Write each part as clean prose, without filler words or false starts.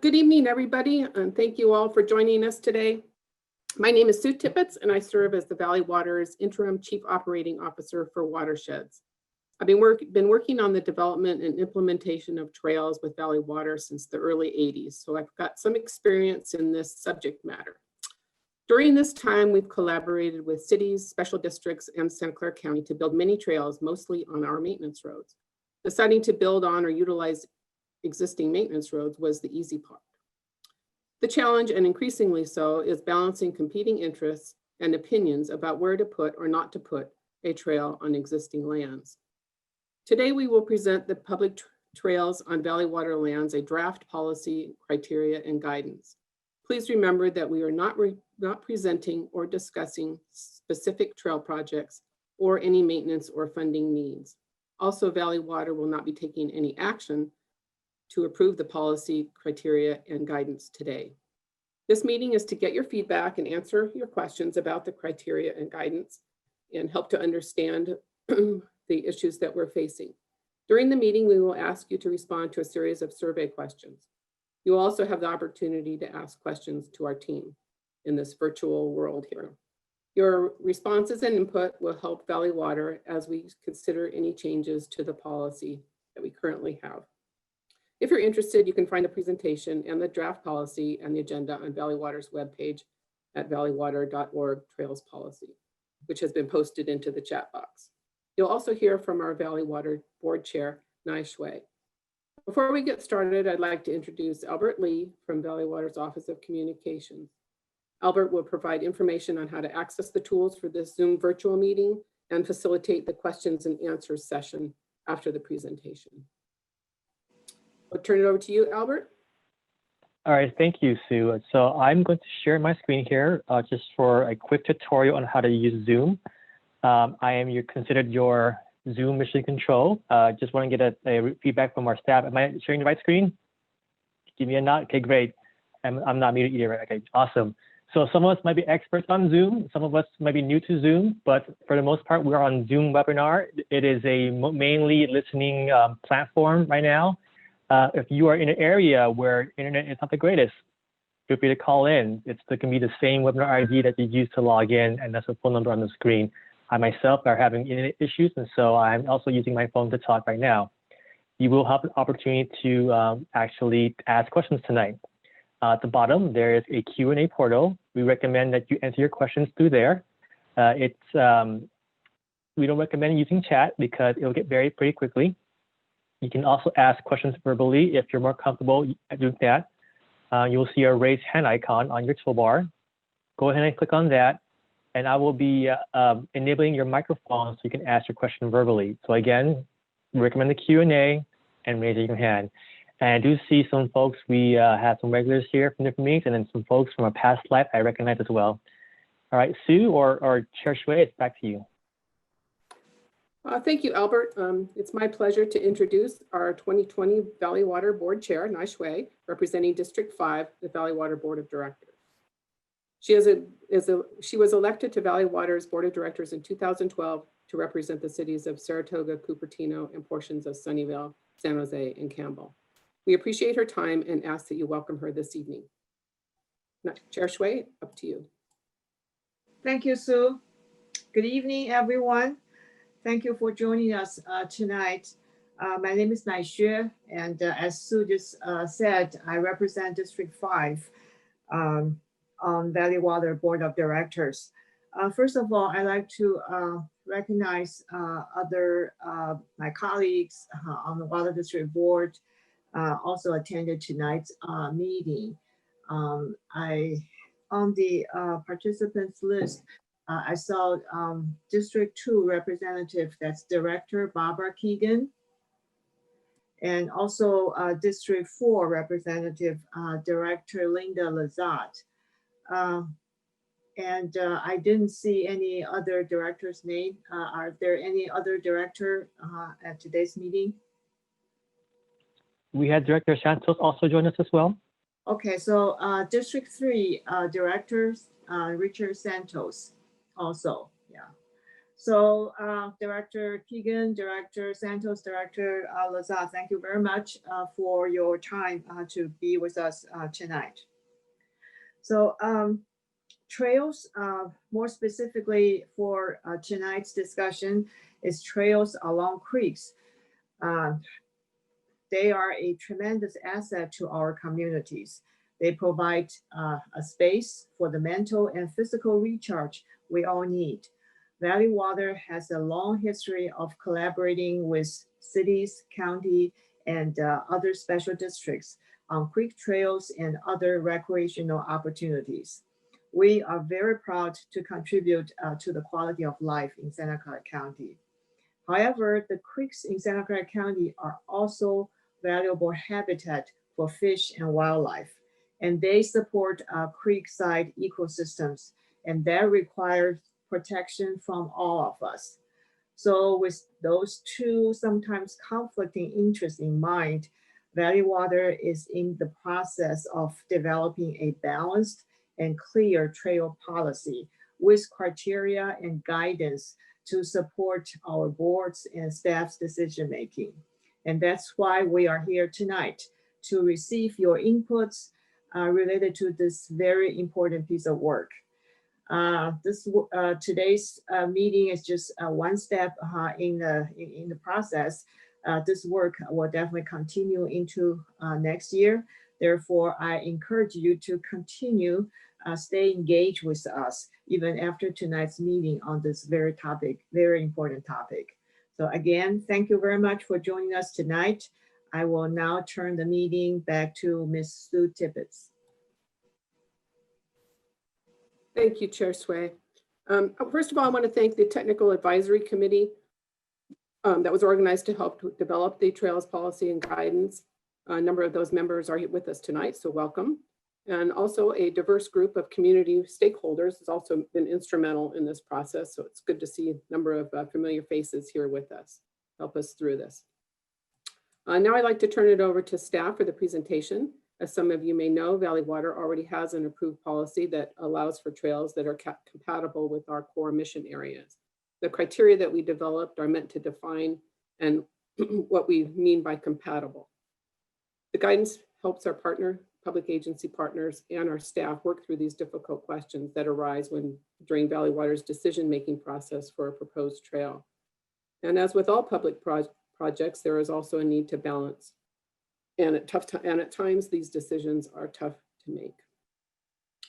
Good evening, everybody, and thank you all for joining us today. My name is Sue Tippett, and I serve as the Valley Water's Interim Chief Operating Officer for Watersheds. I've been working on the development and implementation of trails with Valley Water since the early 80s, so I've got some experience in this subject matter. During this time, we've collaborated with cities, special districts, and Santa Clara County to build many trails, mostly on our maintenance roads. Deciding to build on or utilize existing maintenance roads was the easy part. The challenge, and increasingly so, is balancing competing interests and opinions about where to put or not to put a trail on existing lands. Today, we will present the public trails on Valley Water lands, a draft policy, criteria, and guidance. Please remember that we are not presenting or discussing specific trail projects or any maintenance or funding needs. Also, Valley Water will not be taking any action to approve the policy, criteria, and guidance today. This meeting is to get your feedback and answer your questions about the criteria and guidance and help to understand the issues that we're facing. During the meeting, we will ask you to respond to a series of survey questions. You will also have the opportunity to ask questions to our team in this virtual world here. Your responses and input will help Valley Water as we consider any changes to the policy that we currently have. If you're interested, you can find the presentation and the draft policy and the agenda on Valley Water's webpage at valleywater.org Trails Policy, which has been posted into the chat box. You'll also hear from our Valley Water Board Chair, Nai Shui. Before we get started, I'd like to introduce Albert Lee from Valley Water's Office of Communications. Albert will provide information on how to access the tools for this Zoom virtual meeting and facilitate the questions and answers session after the presentation. I'll turn it over to you, Albert. All right, thank you, Sue. So I'm going to share my screen here just for a quick tutorial on how to use Zoom. I am considered your Zoom mission control. Just want to get a feedback from our staff. Am I sharing the right screen? Give me a nod. Okay, great. I'm not muted either, right? Okay, awesome. So some of us might be experts on Zoom. Some of us might be new to Zoom, but for the most part, we're on Zoom webinar. It is a mainly listening platform right now. If you are in an area where internet is not the greatest, feel free to call in. It can be the same webinar ID that you use to log in, and that's the phone number on the screen. I myself are having internet issues, and so I'm also using my phone to talk right now. You will have an opportunity to actually ask questions tonight. At the bottom, there is a Q&A portal. We recommend that you enter your questions through there. We don't recommend using chat because it'll get buried pretty quickly. You can also ask questions verbally if you're more comfortable doing that. You will see a raise hand icon on your toolbar. Go ahead and click on that, and I will be enabling your microphone so you can ask your question verbally. So again, we recommend the Q&A and raising your hand. And I do see some folks, we have some regulars here from different meetings, and then some folks from a past life I recognize as well. All right, Sue or Chair Shui, it's back to you. Thank you, Albert. It's my pleasure to introduce our 2020 Valley Water Board Chair, Nai Shui, representing District 5, the Valley Water Board of Directors. She was elected to Valley Water's Board of Directors in 2012 to represent the cities of Saratoga, Cupertino, and portions of Sunnyvale, San Jose, and Campbell. We appreciate her time and ask that you welcome her this evening. Chair Shui, up to you. Thank you, Sue. Good evening, everyone. Thank you for joining us tonight. My name is Nai Shui, and as Sue just said, I represent District 5 on Valley Water Board of Directors. First of all, I'd like to recognize my colleagues on the Water District Board also attended tonight's meeting. On the participants list, I saw District 2 representative, that's Director Barbara Keegan, and also District 4 representative, Director Linda Lazat. And I didn't see any other director's name. Are there any other director at today's meeting? We had Director Santos also join us as well. Okay, so District 3 Director Richard Santos also, yeah. So Director Keegan, Director Santos, Director Laza, thank you very much for your time to be with us tonight. So trails, more specifically for tonight's discussion, is trails along creeks. They are a tremendous asset to our communities. They provide a space for the mental and physical recharge we all need. Valley Water has a long history of collaborating with cities, county, and other special districts on creek trails and other recreational opportunities. We are very proud to contribute to the quality of life in Santa Clara County. However, the creeks in Santa Clara County are also valuable habitat for fish and wildlife, and they support creekside ecosystems, and that requires protection from all of us. So with those two sometimes conflicting interests in mind, Valley Water is in the process of developing a balanced and clear trail policy with criteria and guidance to support our boards and staff's decision-making. And that's why we are here tonight, to receive your inputs related to this very important piece of work. Today's meeting is just one step in the process. This work will definitely continue into next year. Therefore, I encourage you to continue stay engaged with us even after tonight's meeting on this very important topic. So again, thank you very much for joining us tonight. I will now turn the meeting back to Ms. Sue Tippett. Thank you, Chair Sway. First of all, I want to thank the Technical Advisory Committee that was organized to help develop the trails policy and guidance. A number of those members are with us tonight, so welcome. And also a diverse group of community stakeholders has also been instrumental in this process. So it's good to see a number of familiar faces here with us, help us through this. Now I'd like to turn it over to staff for the presentation. As some of you may know, Valley Water already has an approved policy that allows for trails that are compatible with our core mission areas. The criteria that we developed are meant to define and what we mean by compatible. The guidance helps our public agency partners and our staff work through these difficult questions that arise during Valley Water's decision-making process for a proposed trail. And as with all public projects, there is also a need to balance. And at times, these decisions are tough to make.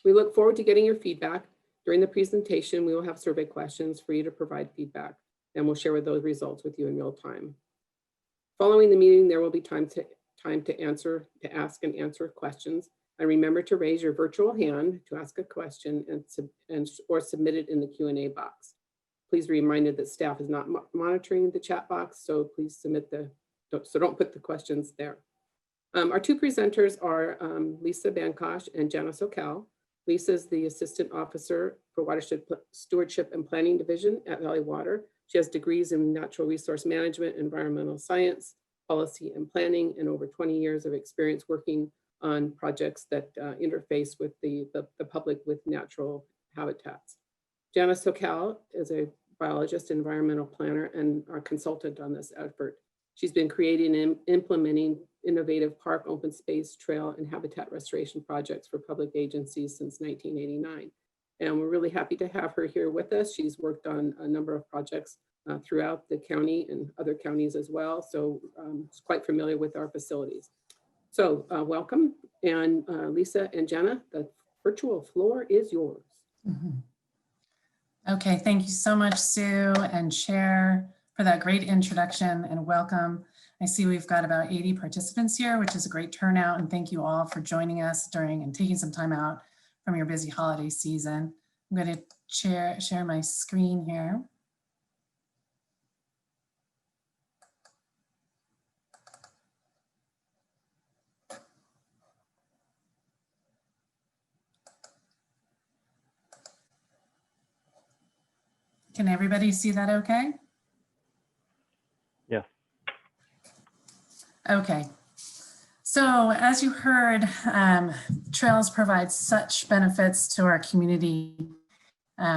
We look forward to getting your feedback. During the presentation, we will have survey questions for you to provide feedback, and we'll share those results with you in real time. Following the meeting, there will be time to ask and answer questions. And remember to raise your virtual hand to ask a question or submit it in the Q&A box. Please be reminded that staff is not monitoring the chat box, so please don't put the questions there. Our two presenters are Lisa Bankosh and Jana Sokal. Lisa is the Assistant Officer for Watershed Stewardship and Planning Division at Valley Water. She has degrees in Natural Resource Management, Environmental Science, Policy and Planning, and over 20 years of experience working on projects that interface with the public with natural habitats. Jana Sokal is a biologist, environmental planner, and our consultant on this effort. She's been creating and implementing innovative park, open space, trail, and habitat restoration projects for public agencies since 1989. And we're really happy to have her here with us. She's worked on a number of projects throughout the county and other counties as well. So she's quite familiar with our facilities. So welcome. And Lisa and Jenna, the virtual floor is yours. Mm-hmm. Okay, thank you so much, Sue and Chair, for that great introduction and welcome. I see we've got about 80 participants here, which is a great turnout, and thank you all for joining us during and taking some time out from your busy holiday season. I'm going to share my screen here. Can everybody see that okay? Yes. Okay. So as you heard, trails provide such benefits to our community.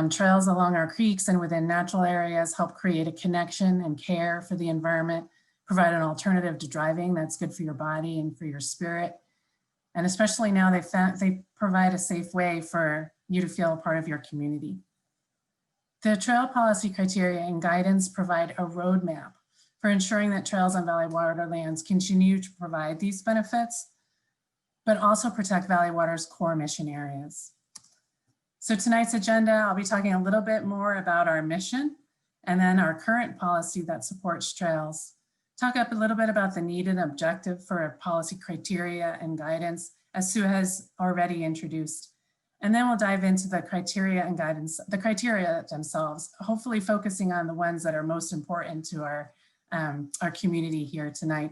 Trails along our creeks and within natural areas help create a connection and care for the environment, provide an alternative to driving that's good for your body and for your spirit. And especially now they provide a safe way for you to feel a part of your community. The trail policy criteria and guidance provide a roadmap for ensuring that trails on Valley Water lands continue to provide these benefits, but also protect Valley Water's core mission areas. So tonight's agenda, I'll be talking a little bit more about our mission and then our current policy that supports trails. Talk up a little bit about the need and objective for policy criteria and guidance, as Sue has already introduced. And then we'll dive into the criteria and guidance, the criteria themselves, hopefully focusing on the ones that are most important to our community here tonight.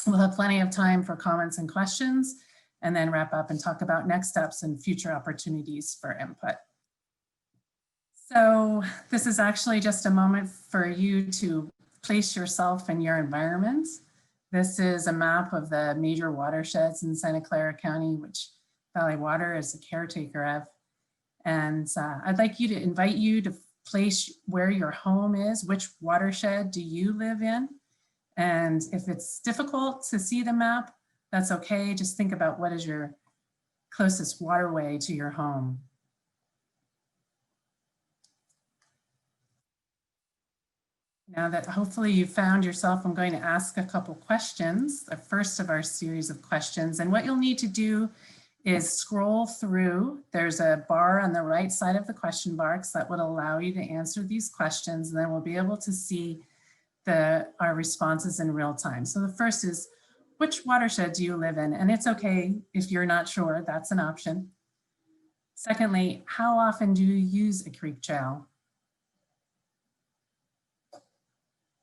We'll have plenty of time for comments and questions, and then wrap up and talk about next steps and future opportunities for input. So this is actually just a moment for you to place yourself in your environment. This is a map of the major watersheds in Santa Clara County, which Valley Water is a caretaker of. And I'd like you to invite you to place where your home is. Which watershed do you live in? And if it's difficult to see the map, that's okay. Just think about what is your closest waterway to your home. Now that hopefully you found yourself, I'm going to ask a couple questions, the first of our series of questions. And what you'll need to do is scroll through. There's a bar on the right side of the question box that would allow you to answer these questions. And then we'll be able to see our responses in real time. So the first is, which watershed do you live in? And it's okay if you're not sure, that's an option. Secondly, how often do you use a creek trail?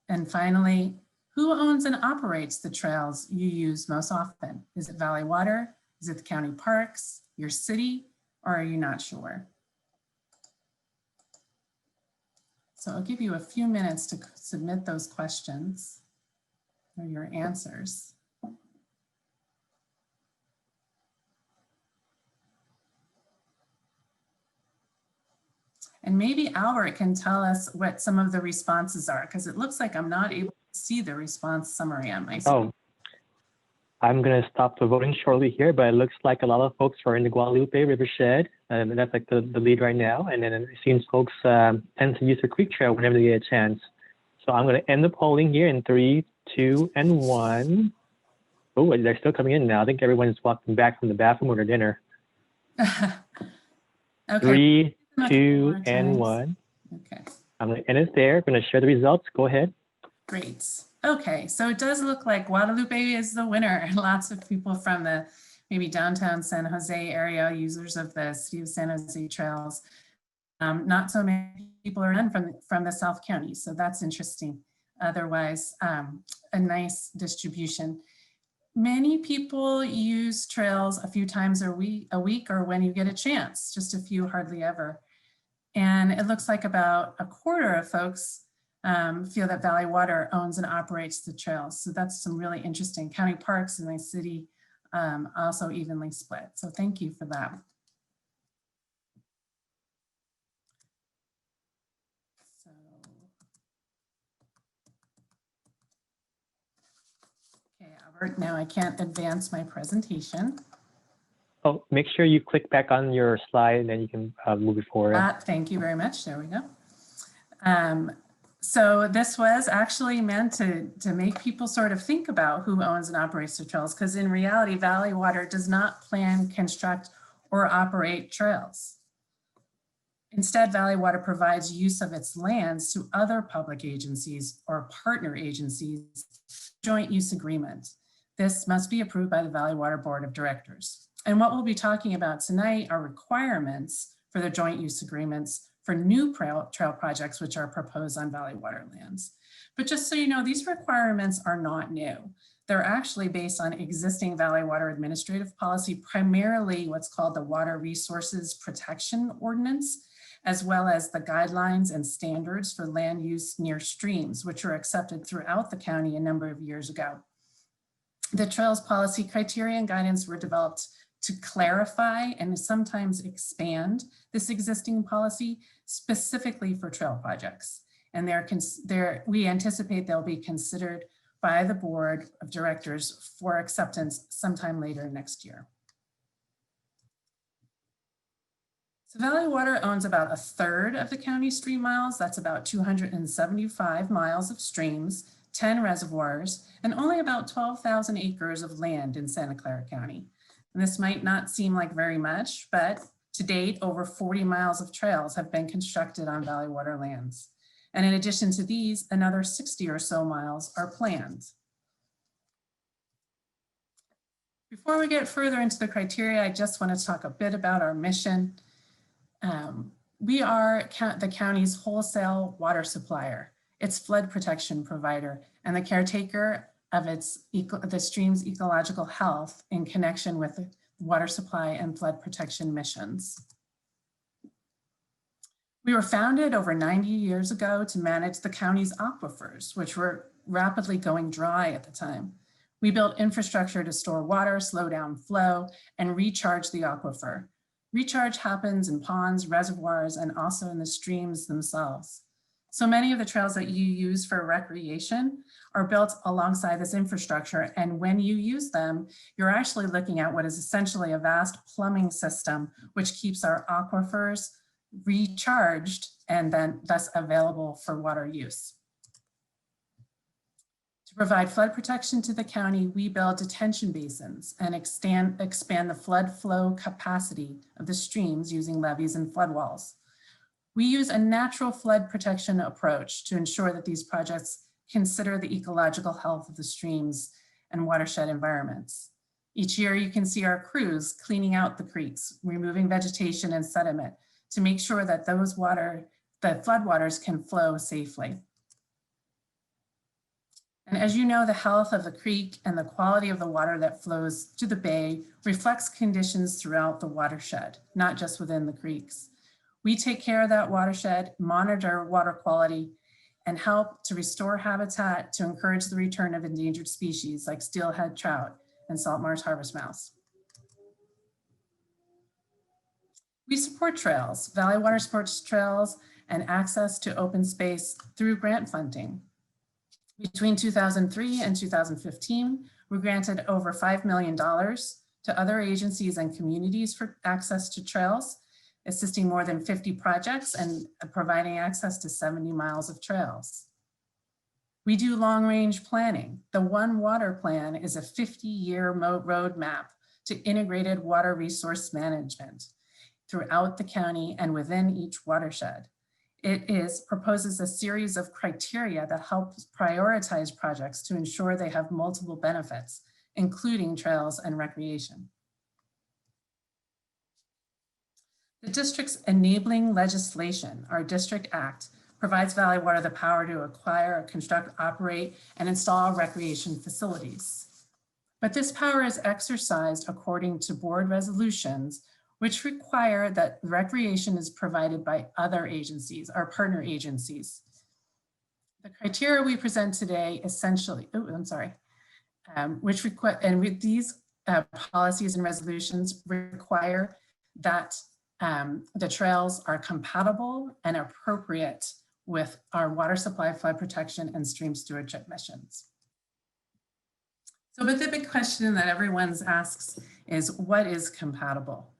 And finally, who owns and operates the trails you use most often? Is it Valley Water? Is it the county parks, your city, or are you not sure? So I'll give you a few minutes to submit those questions or your answers. And maybe Albert can tell us what some of the responses are, because it looks like I'm not able to see the response summary on my screen. Oh, I'm going to stop the voting shortly here, but it looks like a lot of folks are in the Guadalupe Rivershed, and that's like the lead right now. And then it seems folks tend to use the creek trail whenever they get a chance. So I'm going to end the polling here in 3, 2, and 1. Oh, they're still coming in now. I think everyone's walking back from the bathroom or their dinner. Okay. 3, 2, and 1. Okay. I'm going to end it there. I'm going to share the results. Go ahead. Great. Okay, so it does look like Guadalupe is the winner. Lots of people from the maybe downtown San Jose area, users of the City of San Jose trails. Not so many people are in from the South County, so that's interesting. Otherwise, a nice distribution. Many people use trails a few times a week or when you get a chance, just a few, hardly ever. And it looks like about a quarter of folks feel that Valley Water owns and operates the trails. So that's some really interesting. County parks in my city also evenly split. So thank you for that. So, okay, Albert, now I can't advance my presentation. Oh, make sure you click back on your slide and then you can move it forward. Thank you very much. There we go. So this was actually meant to make people sort of think about who owns and operates the trails, because in reality, Valley Water does not plan, construct, or operate trails. Instead, Valley Water provides use of its lands to other public agencies or partner agencies, joint use agreement. This must be approved by the Valley Water Board of Directors. And what we'll be talking about tonight are requirements for the joint use agreements for new trail projects which are proposed on Valley Water lands. But just so you know, these requirements are not new. They're actually based on existing Valley Water administrative policy, primarily what's called the Water Resources Protection Ordinance, as well as the guidelines and standards for land use near streams, which were accepted throughout the county a number of years ago. The trails policy criteria and guidance were developed to clarify and sometimes expand this existing policy specifically for trail projects. And we anticipate they'll be considered by the board of directors for acceptance sometime later next year. So Valley Water owns about a third of the county stream miles. That's about 275 miles of streams, 10 reservoirs, and only about 12,000 acres of land in Santa Clara County. And this might not seem like very much, but to date, over 40 miles of trails have been constructed on Valley Water lands. And in addition to these, another 60 or so miles are planned. Before we get further into the criteria, I just want to talk a bit about our mission. We are the county's wholesale water supplier, its flood protection provider, and the caretaker of the stream's ecological health in connection with the water supply and flood protection missions. We were founded over 90 years ago to manage the county's aquifers, which were rapidly going dry at the time. We built infrastructure to store water, slow down flow, and recharge the aquifer. Recharge happens in ponds, reservoirs, and also in the streams themselves. So many of the trails that you use for recreation are built alongside this infrastructure. And when you use them, you're actually looking at what is essentially a vast plumbing system, which keeps our aquifers recharged and then thus available for water use. To provide flood protection to the county, we build detention basins and expand the flood flow capacity of the streams using levees and flood walls. We use a natural flood protection approach to ensure that these projects consider the ecological health of the streams and watershed environments. Each year you can see our crews cleaning out the creeks, removing vegetation and sediment to make sure that the floodwaters can flow safely. And as you know, the health of the creek and the quality of the water that flows to the bay reflects conditions throughout the watershed, not just within the creeks. We take care of that watershed, monitor water quality, and help to restore habitat to encourage the return of endangered species like steelhead trout and salt marsh harvest mouse. We support trails. Valley Water supports trails and access to open space through grant funding. Between 2003 and 2015, we granted over $5 million to other agencies and communities for access to trails, assisting more than 50 projects and providing access to 70 miles of trails. We do long-range planning. The One Water Plan is a 50-year roadmap to integrated water resource management throughout the county and within each watershed. It proposes a series of criteria that helps prioritize projects to ensure they have multiple benefits, including trails and recreation. The district's enabling legislation, our District Act, provides Valley Water the power to acquire, construct, operate, and install recreation facilities. But this power is exercised according to board resolutions, which require that recreation is provided by other agencies, our partner agencies. The criteria we present today essentially, with these policies and resolutions require that the trails are compatible and appropriate with our water supply, flood protection, and stream stewardship missions. So, but the big question that everyone asks is, what is compatible?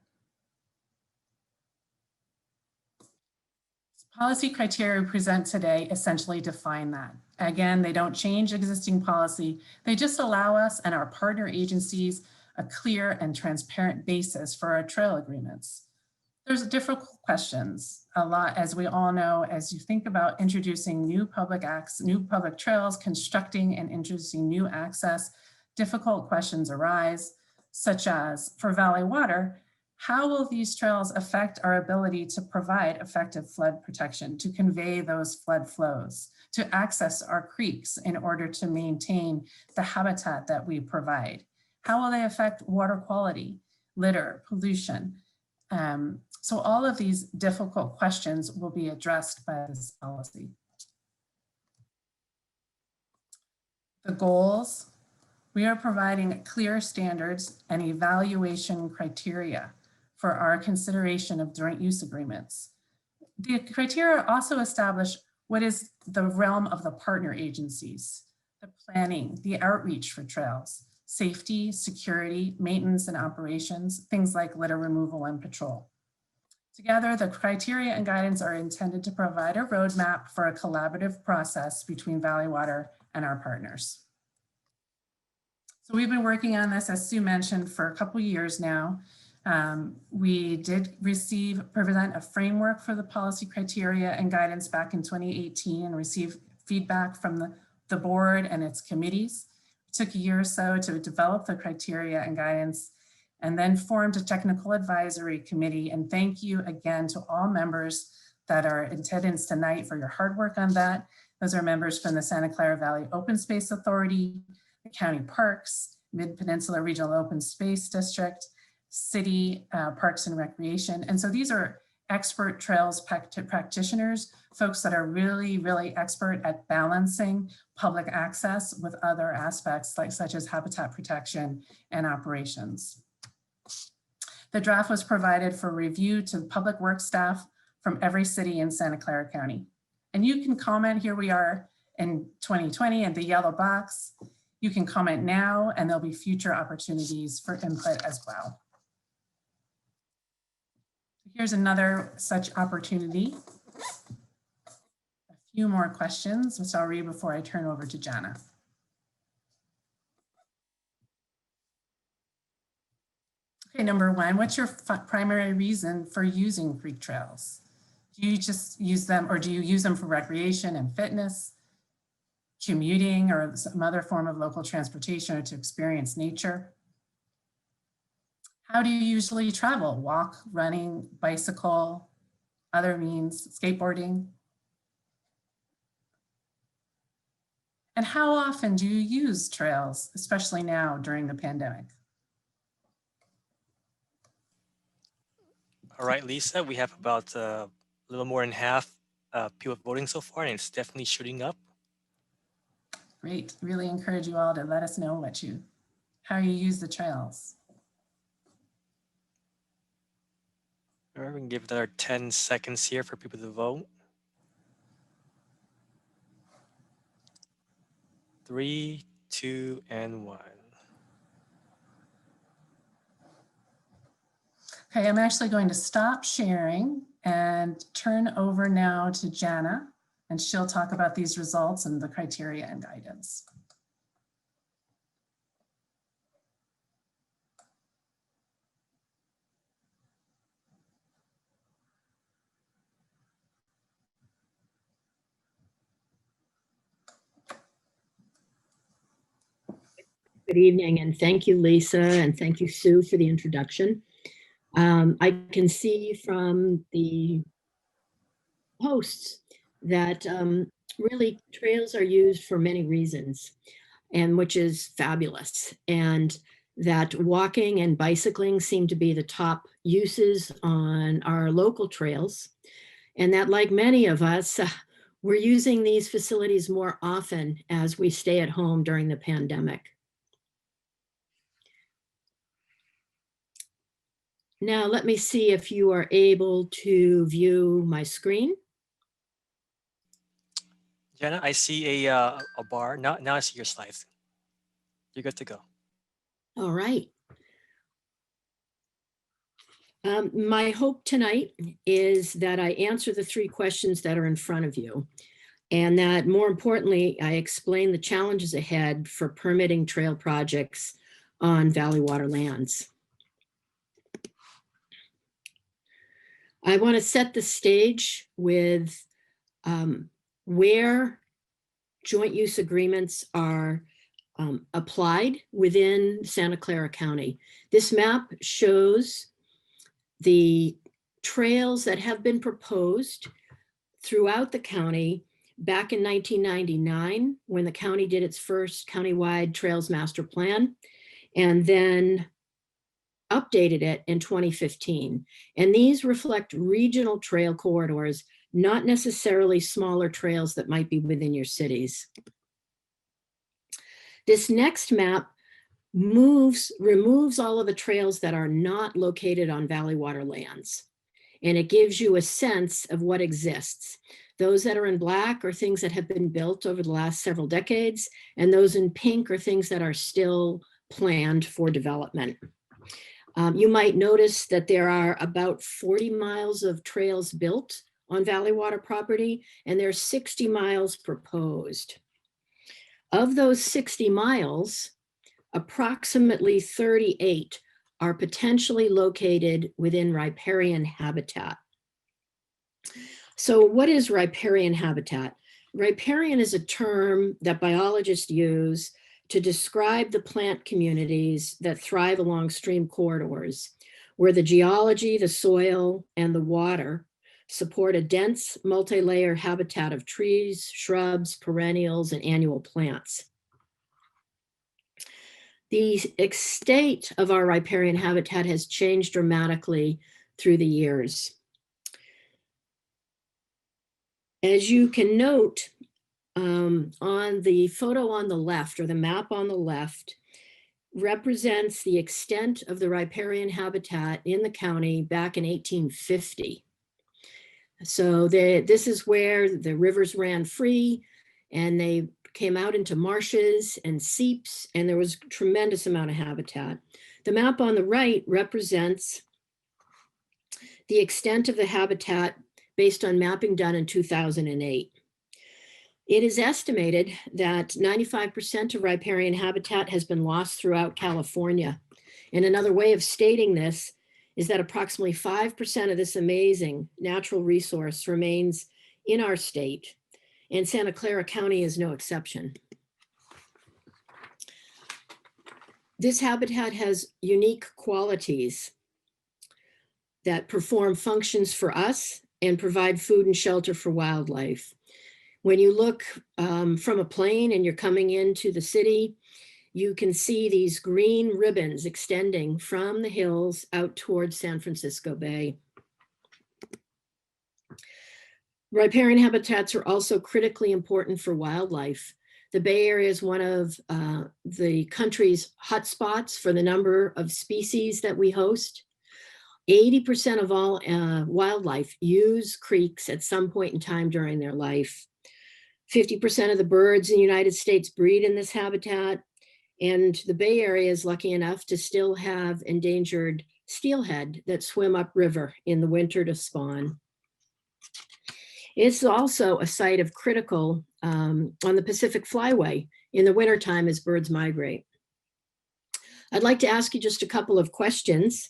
Policy criteria we present today essentially define that. Again, they don't change existing policy. They just allow us and our partner agencies a clear and transparent basis for our trail agreements. There's difficult questions a lot, as we all know, as you think about introducing new public trails, constructing and introducing new access, difficult questions arise, such as for Valley Water, how will these trails affect our ability to provide effective flood protection, to convey those flood flows, to access our creeks in order to maintain the habitat that we provide? How will they affect water quality, litter, pollution? So all of these difficult questions will be addressed by this policy. The goals We are providing clear standards and evaluation criteria for our consideration of joint use agreements. The criteria also establish what is the realm of the partner agencies, the planning, the outreach for trails, safety, security, maintenance and operations, things like litter removal and patrol. Together, the criteria and guidance are intended to provide a roadmap for a collaborative process between Valley Water and our partners. So we've been working on this, as Sue mentioned, for a couple years now. We did present a framework for the policy criteria and guidance back in 2018 and received feedback from the board and its committees. It took a year or so to develop the criteria and guidance, and then formed a technical advisory committee. And thank you again to all members that are in attendance tonight for your hard work on that. Those are members from the Santa Clara Valley Open Space Authority, the County Parks, Mid-Peninsula Regional Open Space District, City Parks and Recreation. And so these are expert trails practitioners, folks that are really, really expert at balancing public access with other aspects such as habitat protection and operations. The draft was provided for review to public works staff from every city in Santa Clara County. And you can comment, here we are in 2020 in the yellow box. You can comment now and there'll be future opportunities for input as well. Here's another such opportunity. A few more questions, which I'll read before I turn over to Jana. Okay, number one, what's your primary reason for using creek trails? Do you just use them, or do you use them for recreation and fitness, commuting, or some other form of local transportation, or to experience nature? How do you usually travel? Walk, running, bicycle, other means, skateboarding? And how often do you use trails, especially now during the pandemic? All right, Lisa, we have about a little more than half people voting so far, and it's definitely shooting up. Great, really encourage you all to let us know how you use the trails. All right, we can give another 10 seconds here for people to vote. 3, 2, and 1. Okay, I'm actually going to stop sharing and turn over now to Jana, and she'll talk about these results and the criteria and guidance. Good evening, and thank you, Lisa, and thank you, Sue, for the introduction. I can see from the posts that really trails are used for many reasons, and which is fabulous, and that walking and bicycling seem to be the top uses on our local trails, and that, like many of us, we're using these facilities more often as we stay at home during the pandemic. Now, let me see if you are able to view my screen. Jenna, I see a bar. Now I see your slides. You're good to go. All right. My hope tonight is that I answer the 3 questions that are in front of you, and that more importantly, I explain the challenges ahead for permitting trail projects on Valley Water lands. I want to set the stage with where joint use agreements are applied within Santa Clara County. This map shows the trails that have been proposed throughout the county back in 1999, when the county did its first countywide trails master plan, and then updated it in 2015. And these reflect regional trail corridors, not necessarily smaller trails that might be within your cities. This next map removes all of the trails that are not located on valley water lands. And it gives you a sense of what exists. Those that are in black are things that have been built over the last several decades, and those in pink are things that are still planned for development. You might notice that there are about 40 miles of trails built on valley water property, and there's 60 miles proposed. Of those 60 miles, approximately 38 are potentially located within riparian habitat. So what is riparian habitat? Riparian is a term that biologists use to describe the plant communities that thrive along stream corridors, where the geology, the soil, and the water support a dense multi-layer habitat of trees, shrubs, perennials, and annual plants. The extent of our riparian habitat has changed dramatically through the years. As you can note on the photo on the left, or the map on the left, represents the extent of the riparian habitat in the county back in 1850. So this is where the rivers ran free and they came out into marshes and seeps, and there was a tremendous amount of habitat. The map on the right represents the extent of the habitat based on mapping done in 2008. It is estimated that 95% of riparian habitat has been lost throughout California. And another way of stating this is that approximately 5% of this amazing natural resource remains in our state, and Santa Clara County is no exception. This habitat has unique qualities that perform functions for us and provide food and shelter for wildlife. When you look from a plane and you're coming into the city, you can see these green ribbons extending from the hills out towards San Francisco Bay. Riparian habitats are also critically important for wildlife. The Bay Area is one of the country's hotspots for the number of species that we host. 80% of all wildlife use creeks at some point in time during their life. 50% of the birds in the United States breed in this habitat, and the Bay Area is lucky enough to still have endangered steelhead that swim upriver in the winter to spawn. It's also a site of critical on the Pacific Flyway in the wintertime as birds migrate. I'd like to ask you just a couple of questions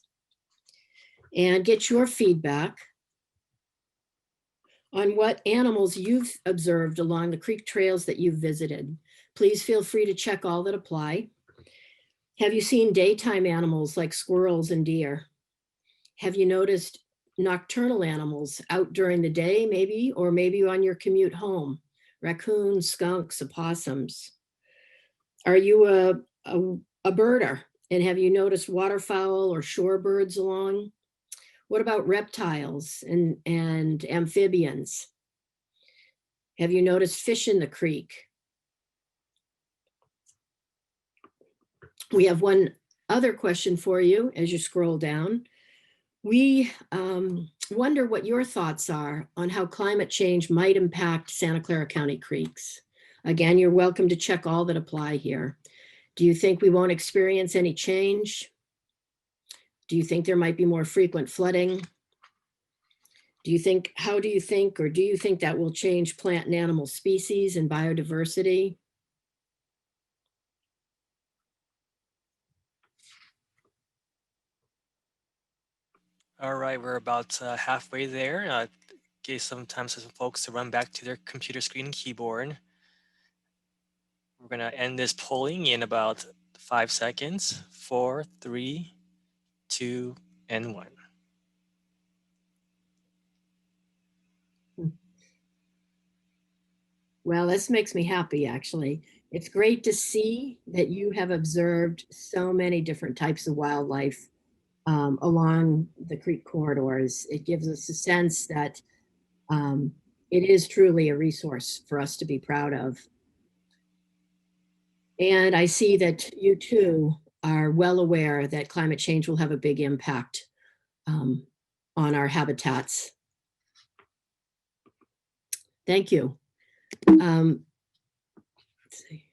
and get your feedback on what animals you've observed along the creek trails that you've visited. Please feel free to check all that apply. Have you seen daytime animals like squirrels and deer? Have you noticed nocturnal animals out during the day, maybe, or maybe on your commute home? Raccoons, skunks, opossums. Are you a birder? And have you noticed waterfowl or shorebirds along? What about reptiles and amphibians? Have you noticed fish in the creek? We have one other question for you as you scroll down. We wonder what your thoughts are on how climate change might impact Santa Clara County creeks. Again, you're welcome to check all that apply here. Do you think we won't experience any change? Do you think there might be more frequent flooding? How do you think that will change plant and animal species and biodiversity? All right, we're about halfway there. Give some time for some folks to run back to their computer screen and keyboard. We're gonna end this polling in about 5 seconds. 4, 3, 2, and 1. Well, this makes me happy, actually. It's great to see that you have observed so many different types of wildlife along the creek corridors. It gives us a sense that it is truly a resource for us to be proud of. And I see that you too are well aware that climate change will have a big impact on our habitats. Thank you. Let's see.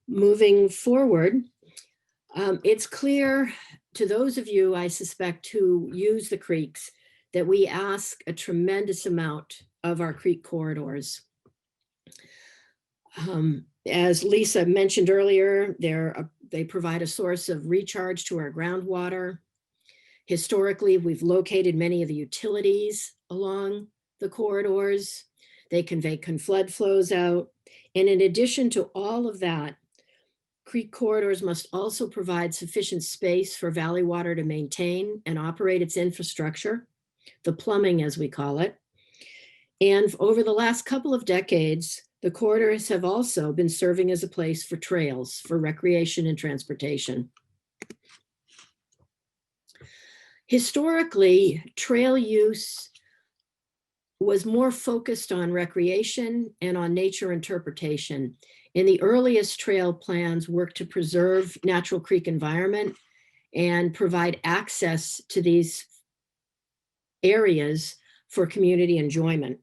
Moving forward, it's clear to those of you, I suspect, who use the creeks that we ask a tremendous amount of our creek corridors. As Lisa mentioned earlier, they provide a source of recharge to our groundwater. Historically, we've located many of the utilities along the corridors. They convey flood flows out. And in addition to all of that, creek corridors must also provide sufficient space for valley water to maintain and operate its infrastructure, the plumbing as we call it. And over the last couple of decades, the corridors have also been serving as a place for trails, for recreation and transportation. Historically, trail use was more focused on recreation and on nature interpretation. In the earliest trail plans worked to preserve natural creek environment and provide access to these areas for community enjoyment.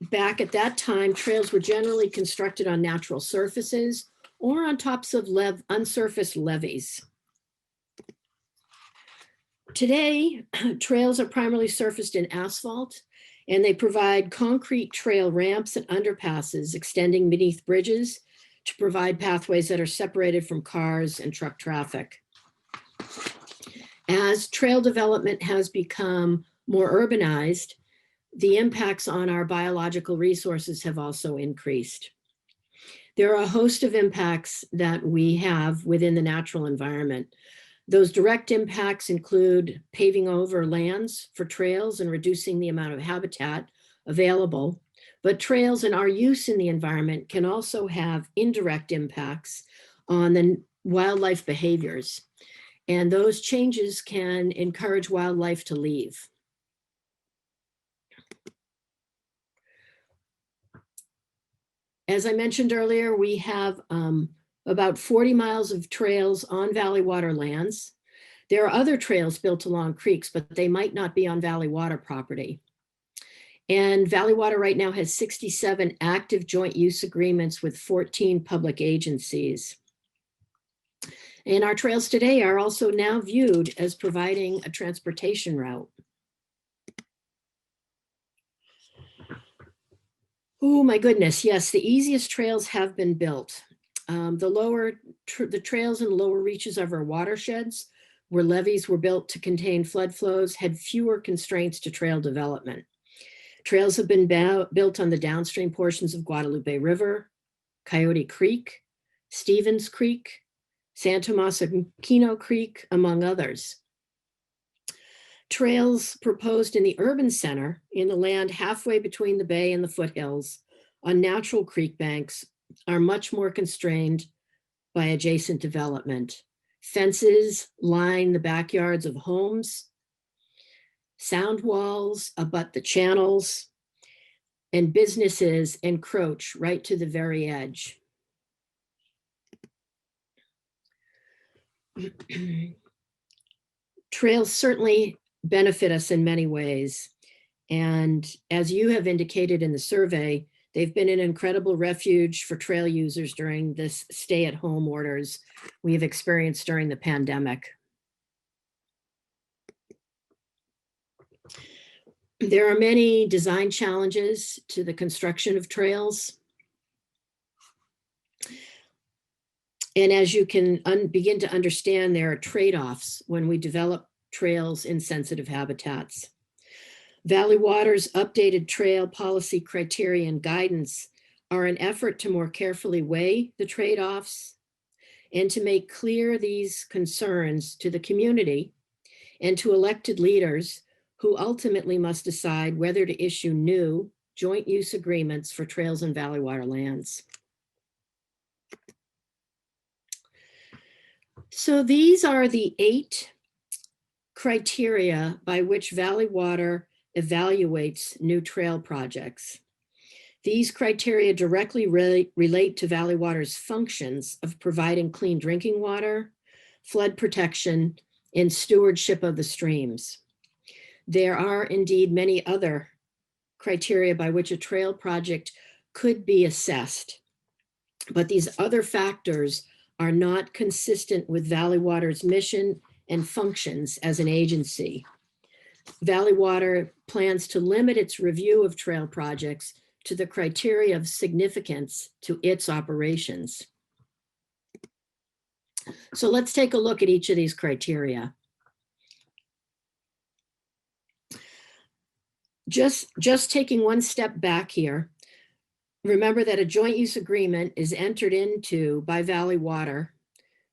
Back at that time, trails were generally constructed on natural surfaces or on tops of unsurfaced levees. Today, trails are primarily surfaced in asphalt, and they provide concrete trail ramps and underpasses extending beneath bridges to provide pathways that are separated from cars and truck traffic. As trail development has become more urbanized, the impacts on our biological resources have also increased. There are a host of impacts that we have within the natural environment. Those direct impacts include paving over lands for trails and reducing the amount of habitat available. But trails and our use in the environment can also have indirect impacts on the wildlife behaviors. And those changes can encourage wildlife to leave. As I mentioned earlier, we have about 40 miles of trails on valley water lands. There are other trails built along creeks, but they might not be on valley water property. And valley water right now has 67 active joint use agreements with 14 public agencies. And our trails today are also now viewed as providing a transportation route. Oh my goodness, yes, the easiest trails have been built. The trails in the lower reaches of our watersheds, where levees were built to contain flood flows, had fewer constraints to trail development. Trails have been built on the downstream portions of Guadalupe River, Coyote Creek, Stevens Creek, Santa Clara Creek, among others. Trails proposed in the urban center, in the land halfway between the bay and the foothills, on natural creek banks, are much more constrained by adjacent development. Fences line the backyards of homes. Sound walls abut the channels, and businesses encroach right to the very edge. Trails certainly benefit us in many ways. And as you have indicated in the survey, they've been an incredible refuge for trail users during this stay-at-home orders we have experienced during the pandemic. There are many design challenges to the construction of trails. And as you can begin to understand, there are trade-offs when we develop trails in sensitive habitats. Valley Water's updated trail policy criteria and guidance are an effort to more carefully weigh the trade-offs and to make clear these concerns to the community and to elected leaders who ultimately must decide whether to issue new joint use agreements for trails and valley water lands. So these are the 8 criteria by which Valley Water evaluates new trail projects. These criteria directly relate to Valley Water's functions of providing clean drinking water, flood protection, and stewardship of the streams. There are indeed many other criteria by which a trail project could be assessed, but these other factors are not consistent with Valley Water's mission and functions as an agency. Valley Water plans to limit its review of trail projects to the criteria of significance to its operations. So let's take a look at each of these criteria. Just taking one step back here, remember that a joint use agreement is entered into by Valley Water,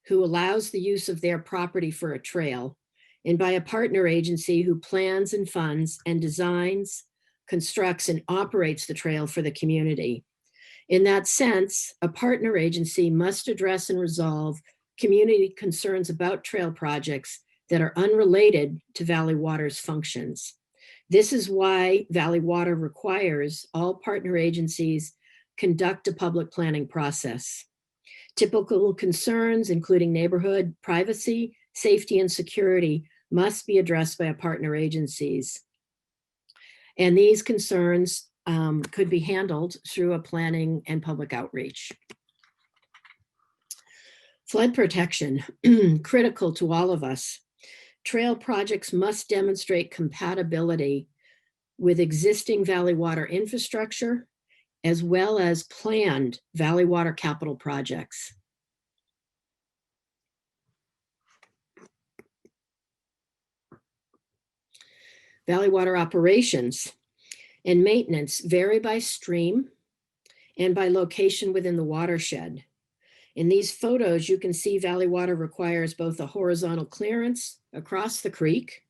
who allows the use of their property for a trail, and by a partner agency who plans and funds and designs, constructs, and operates the trail for the community. In that sense, a partner agency must address and resolve community concerns about trail projects that are unrelated to Valley Water's functions. This is why Valley Water requires all partner agencies conduct a public planning process. Typical concerns, including neighborhood, privacy, safety, and security, must be addressed by a partner agencies. And these concerns could be handled through a planning and public outreach. Flood protection, critical to all of us. Trail projects must demonstrate compatibility with existing Valley Water infrastructure, as well as planned Valley Water capital projects. Valley Water operations and maintenance vary by stream and by location within the watershed. In these photos, you can see Valley Water requires both a horizontal clearance across the creek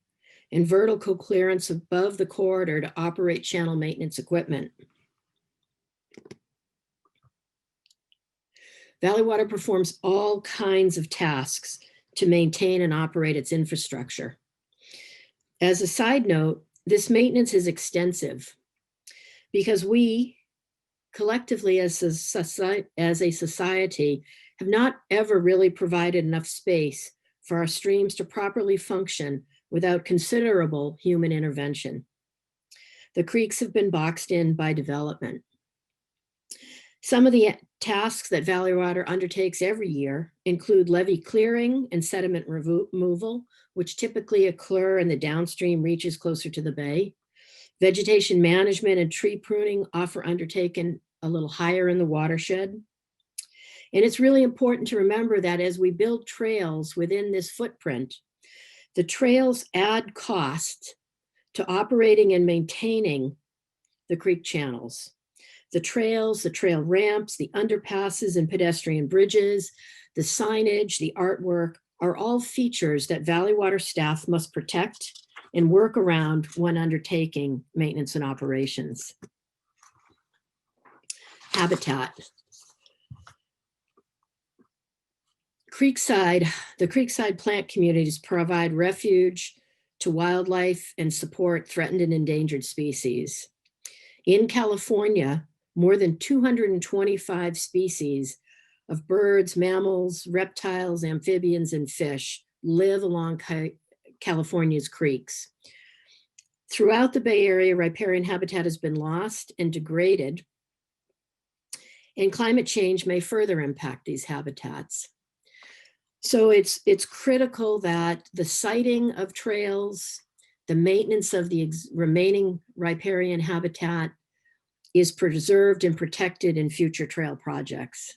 and vertical clearance above the corridor to operate channel maintenance equipment. Valley Water performs all kinds of tasks to maintain and operate its infrastructure. As a side note, this maintenance is extensive because we collectively as a society have not ever really provided enough space for our streams to properly function without considerable human intervention. The creeks have been boxed in by development. Some of the tasks that Valley Water undertakes every year include levee clearing and sediment removal, which typically occur in the downstream reaches closer to the bay. Vegetation management and tree pruning often undertaken a little higher in the watershed. And it's really important to remember that as we build trails within this footprint, the trails add cost to operating and maintaining the creek channels. The trails, the trail ramps, the underpasses and pedestrian bridges, the signage, the artwork are all features that Valley Water staff must protect and work around when undertaking maintenance and operations. Habitat. Creekside, the Creekside plant communities provide refuge to wildlife and support threatened and endangered species. In California, more than 225 species of birds, mammals, reptiles, amphibians, and fish live along California's creeks. Throughout the Bay Area, riparian habitat has been lost and degraded, and climate change may further impact these habitats. So it's critical that the siting of trails, the maintenance of the remaining riparian habitat is preserved and protected in future trail projects.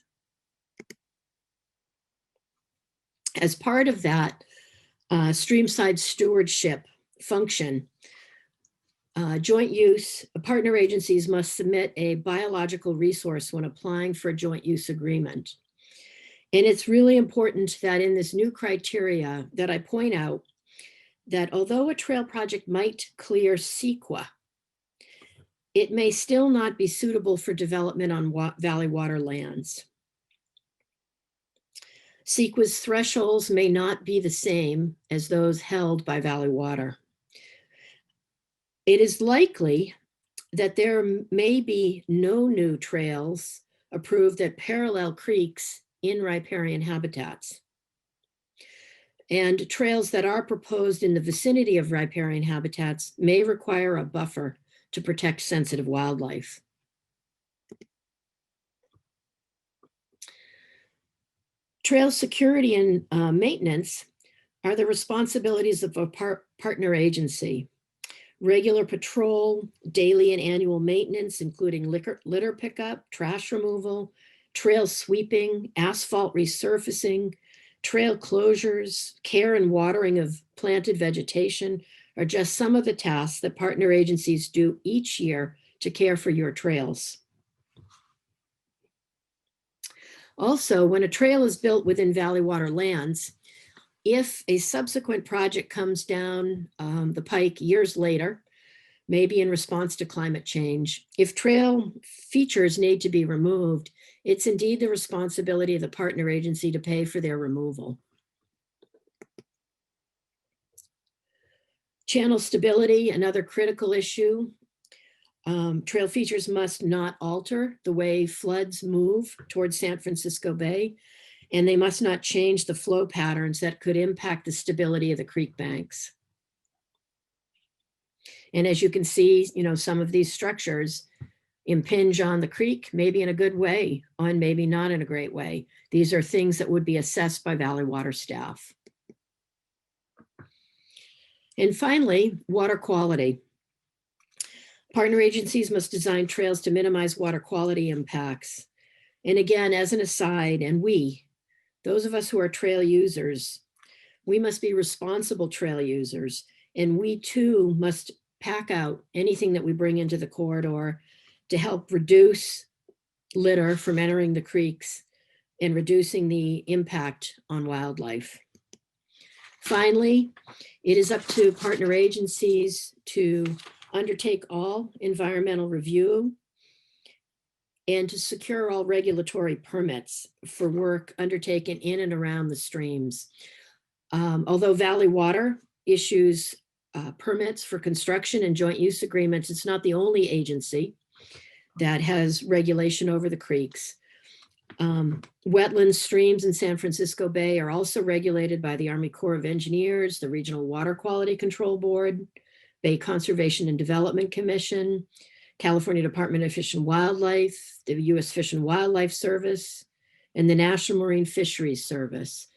As part of that streamside stewardship function, joint use, partner agencies must submit a biological resource when applying for a joint use agreement. And it's really important that in this new criteria that I point out that although a trail project might clear CEQA, it may still not be suitable for development on Valley Water lands. CEQA's thresholds may not be the same as those held by Valley Water. It is likely that there may be no new trails approved that parallel creeks in riparian habitats. And trails that are proposed in the vicinity of riparian habitats may require a buffer to protect sensitive wildlife. Trail security and maintenance are the responsibilities of a partner agency. Regular patrol, daily and annual maintenance, including litter pickup, trash removal, trail sweeping, asphalt resurfacing, trail closures, care and watering of planted vegetation are just some of the tasks that partner agencies do each year to care for your trails. Also, when a trail is built within Valley Water lands, if a subsequent project comes down the pike years later, maybe in response to climate change, if trail features need to be removed, it's indeed the responsibility of the partner agency to pay for their removal. Channel stability, another critical issue. Trail features must not alter the way floods move towards San Francisco Bay, and they must not change the flow patterns that could impact the stability of the creek banks. And as you can see, some of these structures impinge on the creek, maybe in a good way, and maybe not in a great way. These are things that would be assessed by Valley Water staff. And finally, water quality. Partner agencies must design trails to minimize water quality impacts. And again, as an aside, and those of us who are trail users, we must be responsible trail users, and we too must pack out anything that we bring into the corridor to help reduce litter from entering the creeks and reducing the impact on wildlife. Finally, it is up to partner agencies to undertake all environmental review and to secure all regulatory permits for work undertaken in and around the streams. Although Valley Water issues permits for construction and joint use agreements, it's not the only agency that has regulation over the creeks. Wetland streams in San Francisco Bay are also regulated by the Army Corps of Engineers, the Regional Water Quality Control Board, Bay Conservation and Development Commission, California Department of Fish and Wildlife, the U.S. Fish and Wildlife Service, and the National Marine Fisheries Service.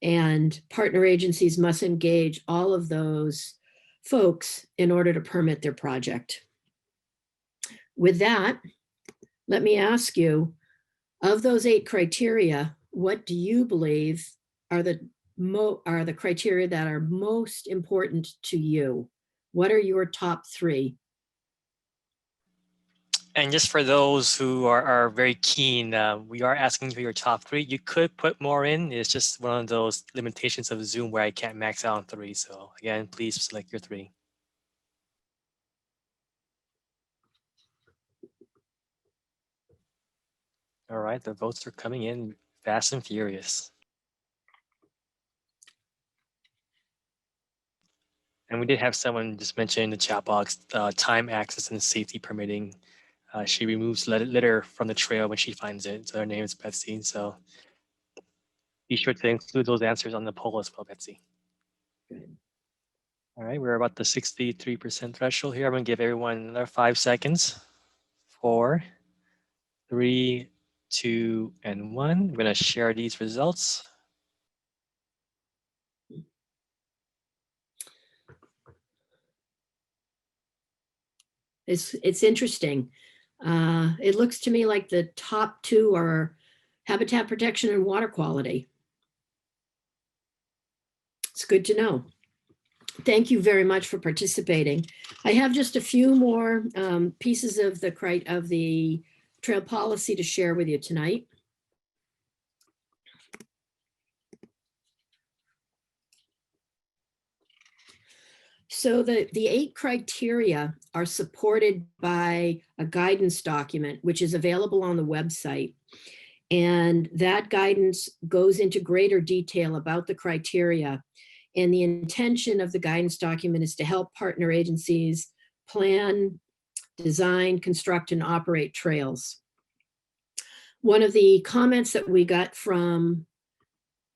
And partner agencies must engage all of those folks in order to permit their project. With that, let me ask you, of those 8 criteria, what do you believe are the criteria that are most important to you? What are your top 3? And just for those who are very keen, we are asking for your top 3. You could put more in. It's just one of those limitations of Zoom where I can't max out on 3. So again, please select your 3. All right, the votes are coming in fast and furious. And we did have someone just mention in the chat box, time, access, and safety permitting. She removes litter from the trail when she finds it. So her name is Betsy. So be sure to include those answers on the poll as well, Betsy. Good. All right, we're about the 63% threshold here. I'm gonna give everyone another 5 seconds. 4, 3, 2, and 1. We're gonna share these results. It's interesting. It looks to me like the top 2 are habitat protection and water quality. It's good to know. Thank you very much for participating. I have just a few more pieces of the trail policy to share with you tonight. So the 8 criteria are supported by a guidance document, which is available on the website. And that guidance goes into greater detail about the criteria. And the intention of the guidance document is to help partner agencies plan design, construct, and operate trails. One of the comments that we got from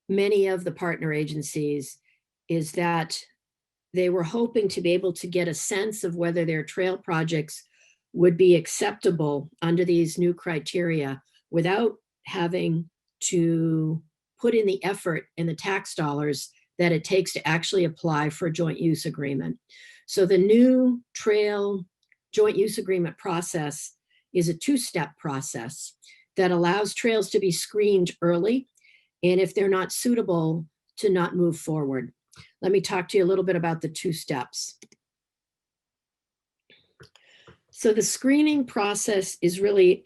many of the partner agencies is that they were hoping to be able to get a sense of whether their trail projects would be acceptable under these new criteria without having to put in the effort and the tax dollars that it takes to actually apply for a joint use agreement. So the new trail joint use agreement process is a two-step process that allows trails to be screened early, and if they're not suitable, to not move forward. Let me talk to you a little bit about the two steps. So the screening process is really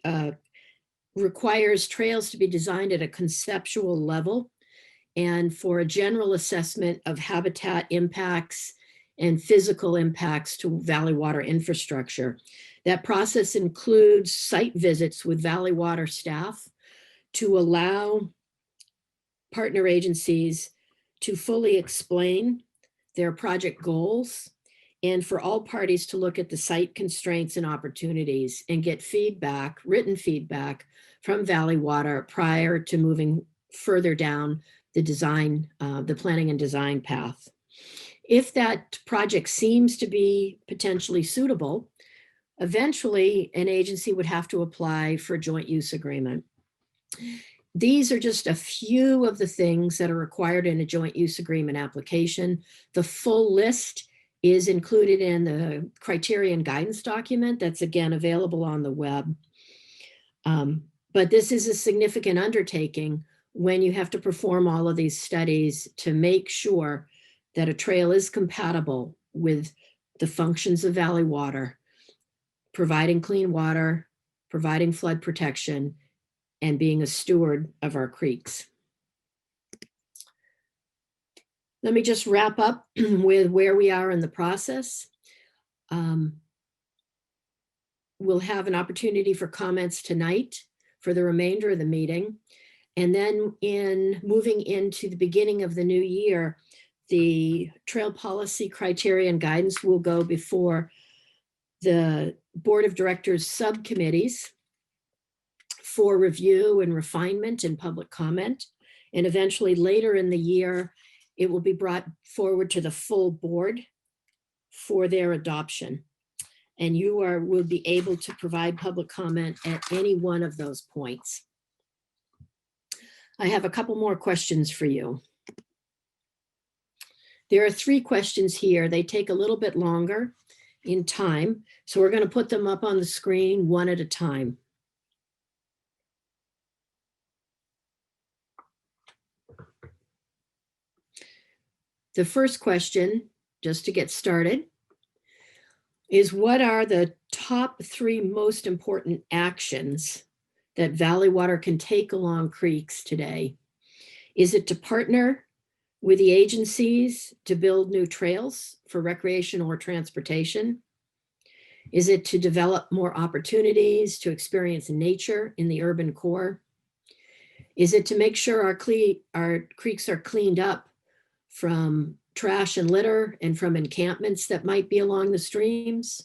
requires trails to be designed at a conceptual level and for a general assessment of habitat impacts and physical impacts to valley water infrastructure. That process includes site visits with valley water staff to allow partner agencies to fully explain their project goals and for all parties to look at the site constraints and opportunities and get feedback, written feedback from Valley Water prior to moving further down the design, the planning and design path. If that project seems to be potentially suitable, eventually an agency would have to apply for a joint use agreement. These are just a few of the things that are required in a joint use agreement application. The full list is included in the criterion guidance document that's again available on the web. But this is a significant undertaking when you have to perform all of these studies to make sure that a trail is compatible with the functions of valley water, providing clean water, providing flood protection, and being a steward of our creeks. Let me just wrap up with where we are in the process. We'll have an opportunity for comments tonight for the remainder of the meeting. And then in moving into the beginning of the new year, the trail policy criteria and guidance will go before the Board of Directors subcommittees for review and refinement and public comment. And eventually later in the year, it will be brought forward to the full board for their adoption. And you will be able to provide public comment at any one of those points. I have a couple more questions for you. There are 3 questions here. They take a little bit longer in time, so we're going to put them up on the screen one at a time. The first question, just to get started, is what are the top 3 most important actions that Valley Water can take along creeks today? Is it to partner with the agencies to build new trails for recreation or transportation? Is it to develop more opportunities to experience nature in the urban core? Is it to make sure our creeks are cleaned up from trash and litter and from encampments that might be along the streams?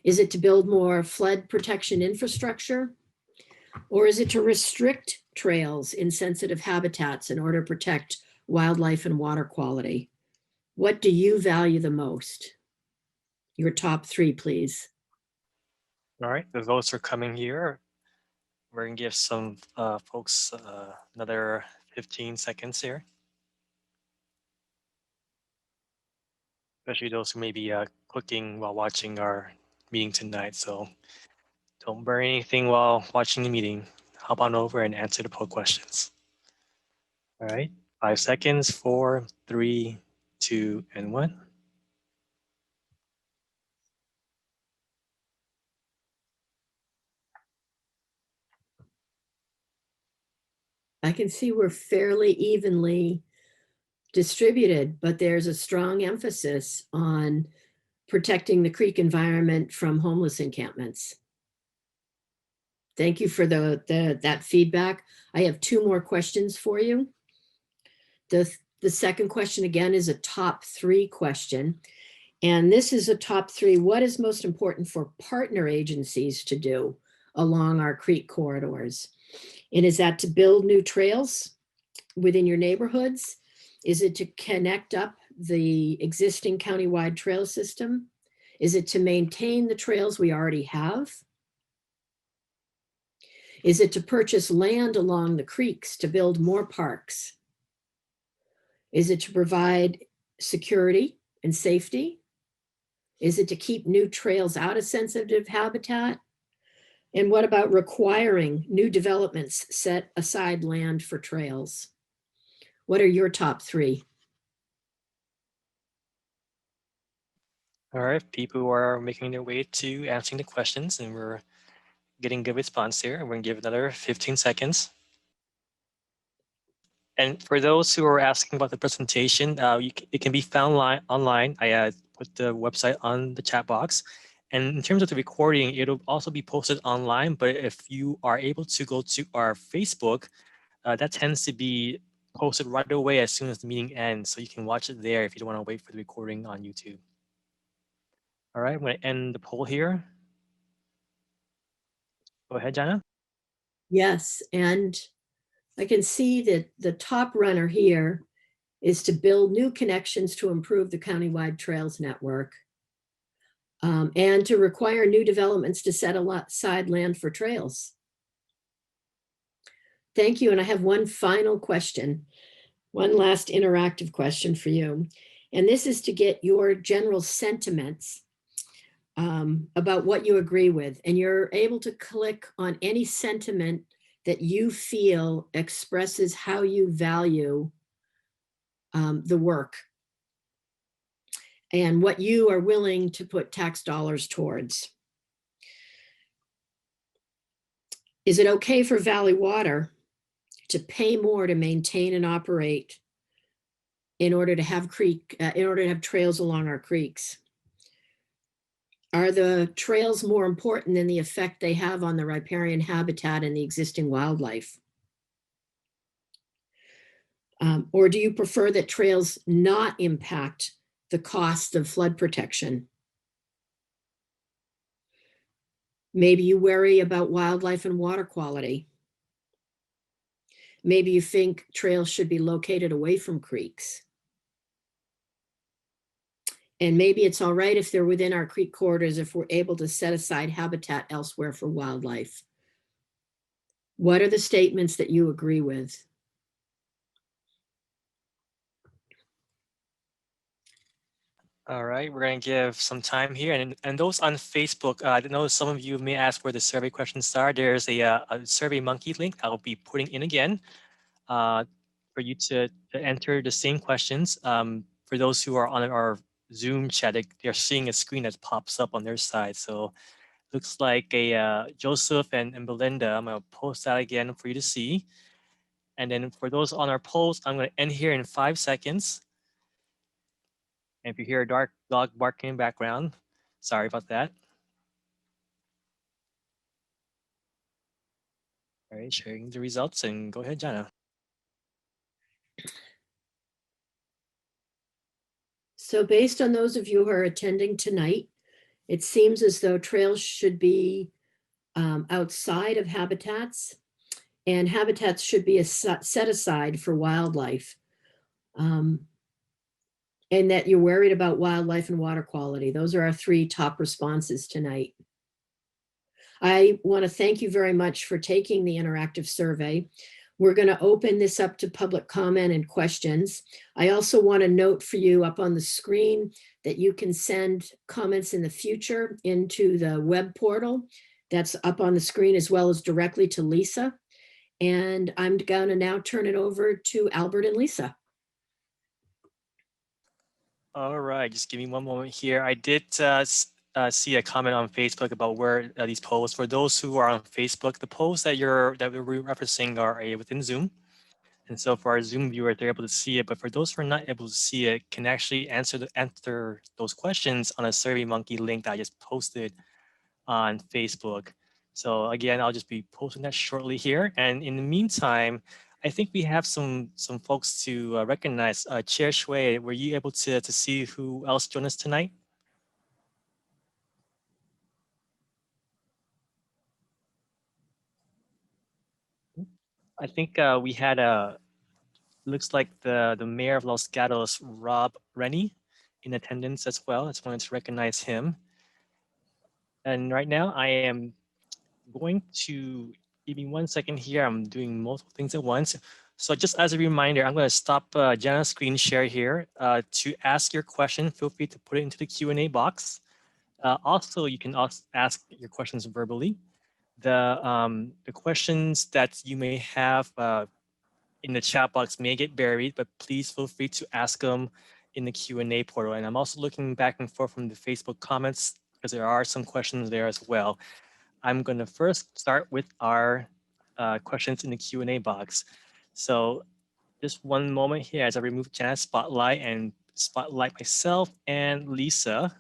Is it to build more flood protection infrastructure? Or is it to restrict trails in sensitive habitats in order to protect wildlife and water quality? What do you value the most? Your top 3, please. All right, the votes are coming here. We're gonna give some folks another 15 seconds here. Especially those who may be clicking while watching our meeting tonight. So don't burn anything while watching the meeting. Hop on over and answer the poll questions. All right, 5 seconds, 4, 3, 2, and 1. I can see we're fairly evenly distributed, but there's a strong emphasis on protecting the creek environment from homeless encampments. Thank you for that feedback. I have 2 more questions for you. The second question again is a top 3 question. And this is a top 3. What is most important for partner agencies to do along our creek corridors? And is that to build new trails within your neighborhoods? Is it to connect up the existing countywide trail system? Is it to maintain the trails we already have? Is it to purchase land along the creeks to build more parks? Is it to provide security and safety? Is it to keep new trails out of sensitive habitat? And what about requiring new developments set aside land for trails? What are your top 3? All right, people who are making their way to answering the questions, and we're getting good response here. We're gonna give another 15 seconds. And for those who are asking about the presentation, it can be found online. I put the website on the chat box. And in terms of the recording, it'll also be posted online. But if you are able to go to our Facebook, that tends to be posted right away as soon as the meeting ends. So you can watch it there if you don't want to wait for the recording on YouTube. All right, I'm going to end the poll here. Go ahead, Jana. Yes, and I can see that the top runner here is to build new connections to improve the countywide trails network, and to require new developments to set aside land for trails. Thank you, and I have one final question, one last interactive question for you. And this is to get your general sentiments about what you agree with. And you're able to click on any sentiment that you feel expresses how you value the work and what you are willing to put tax dollars towards. Is it okay for Valley Water to pay more to maintain and operate in order to have trails along our creeks? Are the trails more important than the effect they have on the riparian habitat and the existing wildlife? Or do you prefer that trails not impact the cost of flood protection? Maybe you worry about wildlife and water quality. Maybe you think trails should be located away from creeks. And maybe it's all right if they're within our creek corridors if we're able to set aside habitat elsewhere for wildlife. What are the statements that you agree with? All right, we're going to give some time here. And those on Facebook, I know some of you may ask where the survey questions are. There's a Survey Monkey link I'll be putting in again for you to enter the same questions. For those who are on our Zoom chat, they're seeing a screen that pops up on their side. So looks like Joseph and Belinda. I'm going to post that again for you to see. And then for those on our polls, I'm going to end here in 5 seconds. And if you hear a dark dog barking in the background, sorry about that. All right, sharing the results, and go ahead, Jana. So based on those of you who are attending tonight, it seems as though trails should be outside of habitats, and habitats should be set aside for wildlife. And that you're worried about wildlife and water quality. Those are our 3 top responses tonight. I want to thank you very much for taking the interactive survey. We're going to open this up to public comment and questions. I also want to note for you up on the screen that you can send comments in the future into the web portal that's up on the screen, as well as directly to Lisa. And I'm going to now turn it over to Albert and Lisa. All right, just give me one moment here. I did see a comment on Facebook about where these posts. For those who are on Facebook, the posts that we're referencing are within Zoom. And so for our Zoom viewers, they're able to see it. But for those who are not able to see it, can actually answer those questions on a Survey Monkey link that I just posted on Facebook. So again, I'll just be posting that shortly here. And in the meantime, I think we have some folks to recognize. Chair Shui, were you able to see who else joined us tonight? I think we had looks like the mayor of Los Gatos, Rob Rennie, in attendance as well. I just wanted to recognize him. And right now I am going to, give me 1 second here. I'm doing multiple things at once. So just as a reminder, I'm going to stop Jana's screen share here. To ask your question, feel free to put it into the Q&A box. Also, you can also ask your questions verbally. The questions that you may have in the chat box may get buried, but please feel free to ask them in the Q&A portal. And I'm also looking back and forth from the Facebook comments because there are some questions there as well. I'm going to first start with our questions in the Q&A box. So just one moment here as I remove Janet's spotlight and spotlight myself and Lisa.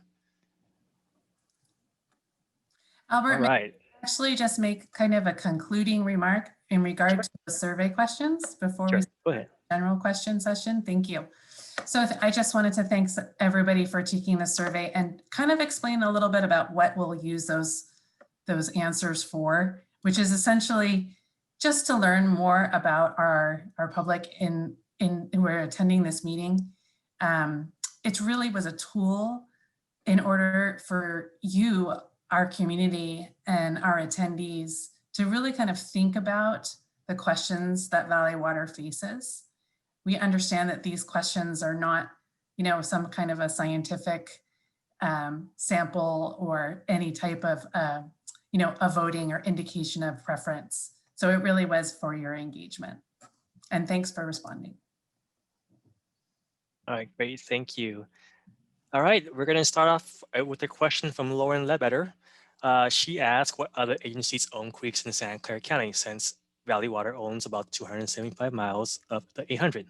Albert, All right. actually just make kind of a concluding remark in regard to the survey questions before Sure. we Go ahead. general question session. Thank you. So I just wanted to thank everybody for taking the survey and kind of explain a little bit about what we'll use those answers for, which is essentially just to learn more about our public who are attending this meeting. It really was a tool in order for you, our community, and our attendees to really kind of think about the questions that Valley Water faces. We understand that these questions are not, some kind of a scientific sample or any type of, a voting or indication of preference. So it really was for your engagement. And thanks for responding. All right, great. Thank you. All right, we're going to start off with a question from Lauren Ledbetter. She asked what other agencies own creeks in Santa Clara County, since Valley Water owns about 275 miles of the 800.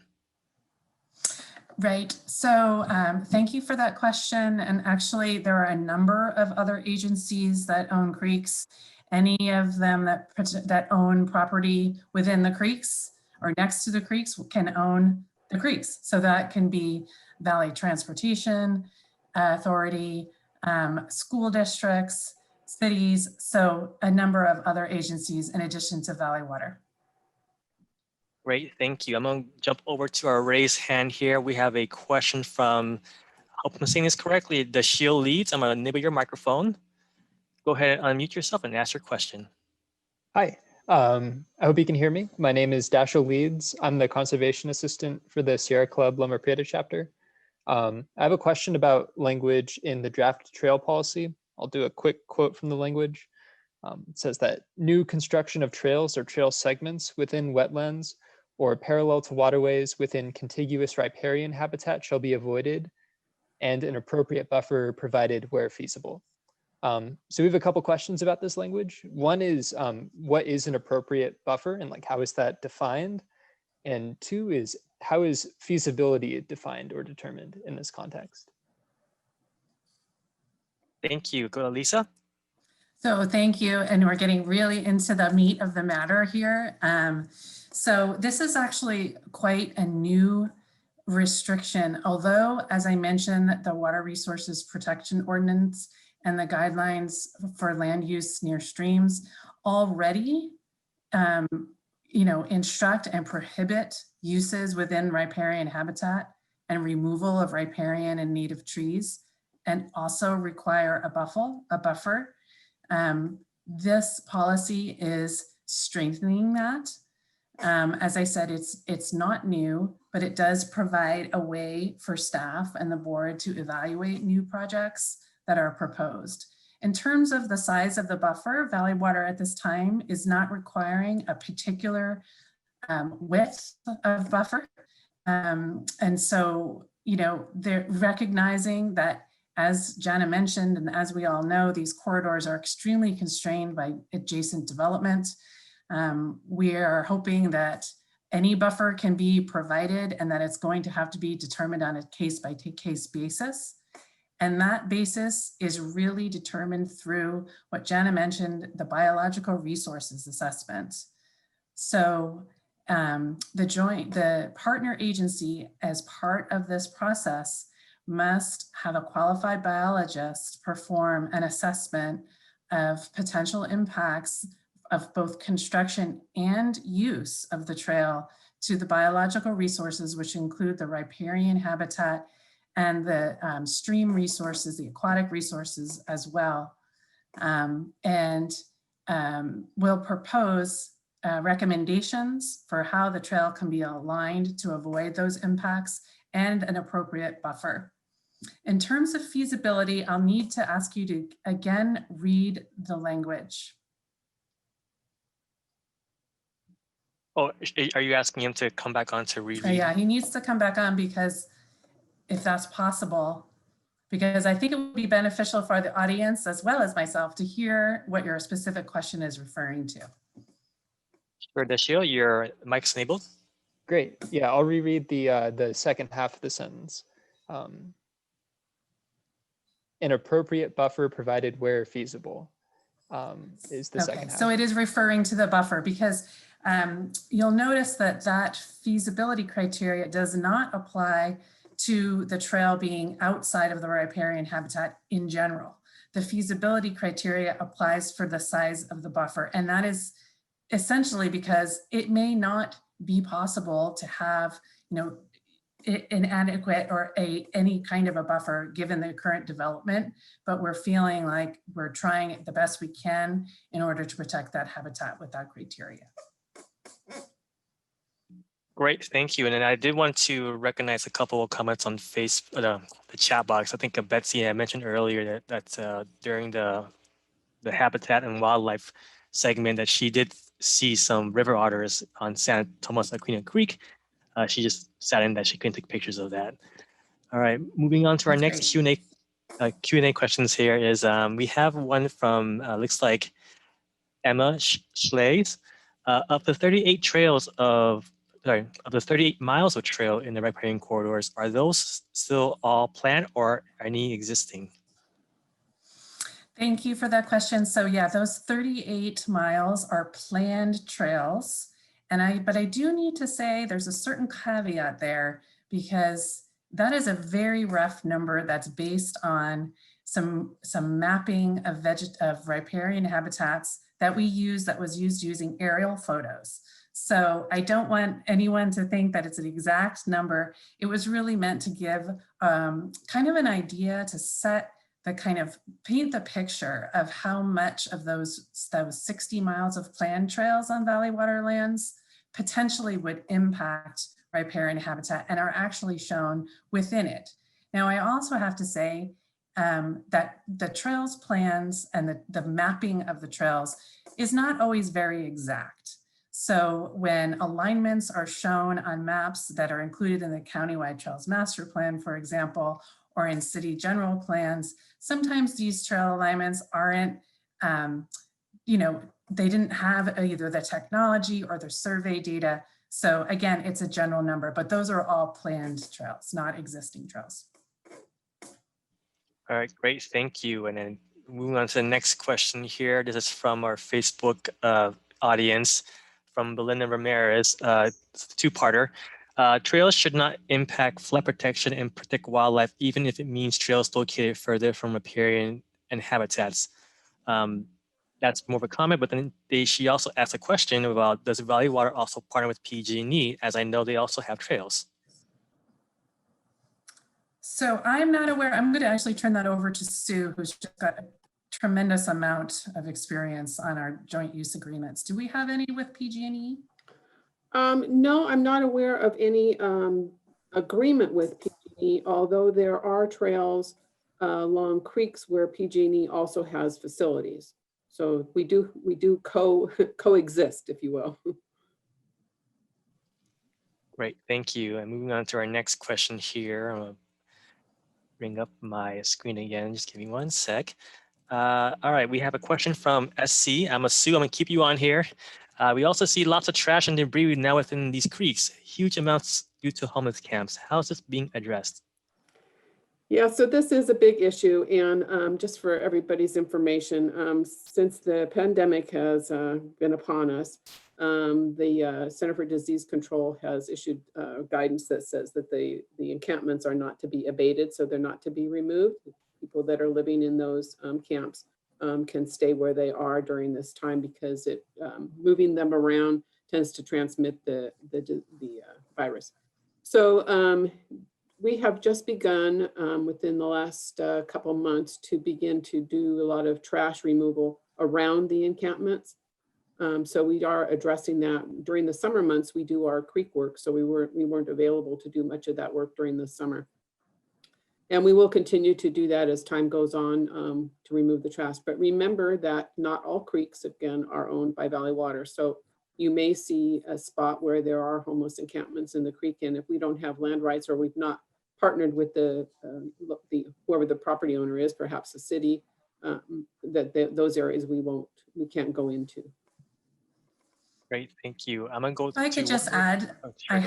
Right. So thank you for that question. And actually, there are a number of other agencies that own creeks. Any of them that own property within the creeks or next to the creeks can own the creeks. So that can be Valley Transportation Authority, school districts, cities. So a number of other agencies in addition to Valley Water. Great, thank you. I'm going to jump over to our raised hand here. We have a question from, I hope I'm saying this correctly, the Shield Leads. I'm going to enable your microphone. Go ahead and unmute yourself and ask your question. Hi, I hope you can hear me. My name is Dashiell Leeds. I'm the conservation assistant for the Sierra Club Riparian Chapter. I have a question about language in the draft trail policy. I'll do a quick quote from the language. It says that new construction of trails or trail segments within wetlands or parallel to waterways within contiguous riparian habitat shall be avoided, and an appropriate buffer provided where feasible. So we have a couple questions about this language. One is, what is an appropriate buffer and how is that defined? And two is, how is feasibility defined or determined in this context? Thank you. Go to Lisa. So thank you. And we're getting really into the meat of the matter here. So this is actually quite a new restriction, although, as I mentioned, the Water Resources Protection Ordinance and the guidelines for land use near streams already instruct and prohibit uses within riparian habitat and removal of riparian and native trees, and also require a buffer. This policy is strengthening that. As I said, it's not new, but it does provide a way for staff and the board to evaluate new projects that are proposed. In terms of the size of the buffer, Valley Water at this time is not requiring a particular width of buffer. And so, they're recognizing that, as Jana mentioned, and as we all know, these corridors are extremely constrained by adjacent development. We are hoping that any buffer can be provided and that it's going to have to be determined on a case-by-case basis. And that basis is really determined through what Jana mentioned, the biological resources assessment. So the partner agency, as part of this process, must have a qualified biologist perform an assessment of potential impacts of both construction and use of the trail to the biological resources, which include the riparian habitat and the stream resources, the aquatic resources as well. We'll propose recommendations for how the trail can be aligned to avoid those impacts and an appropriate buffer. In terms of feasibility, I'll need to ask you to again read the language. Oh, are you asking him to come back on to reread? Yeah, he needs to come back on because if that's possible, because I think it would be beneficial for the audience as well as myself to hear what your specific question is referring to. Sure, Dashil, your mic's enabled. Great. Yeah, I'll reread the second half of the sentence. An appropriate buffer provided where feasible is the second half. So it is referring to the buffer because you'll notice that that feasibility criteria does not apply to the trail being outside of the riparian habitat in general. The feasibility criteria applies for the size of the buffer, and that is essentially because it may not be possible to have, an adequate or any kind of a buffer given the current development, but we're feeling like we're trying it the best we can in order to protect that habitat with that criteria. Great, thank you. And then I did want to recognize a couple of comments on the chat box. I think Betsy had mentioned earlier that during the habitat and wildlife segment that she did see some river otters on Santa Tomas Aquina Creek. She just sat in that she couldn't take pictures of that. All right, moving on to our next Q&A questions here is we have one from looks like Emma Schlays. Of the 38 miles of trail in the riparian corridors, are those still all planned or any existing? Thank you for that question. So yeah, those 38 miles are planned trails. But I do need to say there's a certain caveat there because that is a very rough number that's based on some mapping of riparian habitats that was used using aerial photos. So I don't want anyone to think that it's an exact number. It was really meant to give kind of an idea to paint the picture of how much of those 60 miles of planned trails on Valley Waterlands potentially would impact riparian habitat and are actually shown within it. Now, I also have to say that the trails plans and the mapping of the trails is not always very exact. So when alignments are shown on maps that are included in the Countywide Trails Master Plan, for example, or in city general plans, sometimes these trail alignments aren't, they didn't have either the technology or the survey data. So again, it's a general number, but those are all planned trails, not existing trails. All right, great, thank you. And then moving on to the next question here. This is from our Facebook audience from Belinda Ramirez, two-parter. Trails should not impact flood protection and protect wildlife, even if it means trails located further from riparian and habitats. That's more of a comment, but then she also asked a question about, does Valley Water also partner with PG&E, as I know they also have trails? So I'm not aware. I'm going to actually turn that over to Sue, who's just got a tremendous amount of experience on our joint use agreements. Do we have any with PG&E? No, I'm not aware of any agreement with PG&E, although there are trails along creeks where PG&E also has facilities. So we do coexist, if you will. Great, thank you. And moving on to our next question here. I'm gonna bring up my screen again. Just give me one sec. All right, we have a question from SC. I'm gonna keep you on here. We also see lots of trash and debris now within these creeks, huge amounts due to homeless camps. How is this being addressed? Yeah, so this is a big issue, and just for everybody's information, since the pandemic has been upon us, the Center for Disease Control has issued guidance that says that the encampments are not to be abated, so they're not to be removed. People that are living in those camps can stay where they are during this time, because moving them around tends to transmit the virus. So we have just begun within the last couple months to begin to do a lot of trash removal around the encampments. So we are addressing that. During the summer months, we do our creek work, so we weren't available to do much of that work during the summer. And we will continue to do that as time goes on to remove the trash. But remember that not all creeks, again, are owned by Valley Water. So you may see a spot where there are homeless encampments in the creek, and if we don't have land rights, or we've not partnered with whoever the property owner is, perhaps the city, those areas we can't go into. Great, thank you. I'm gonna go. If I could just add, Oh, sure,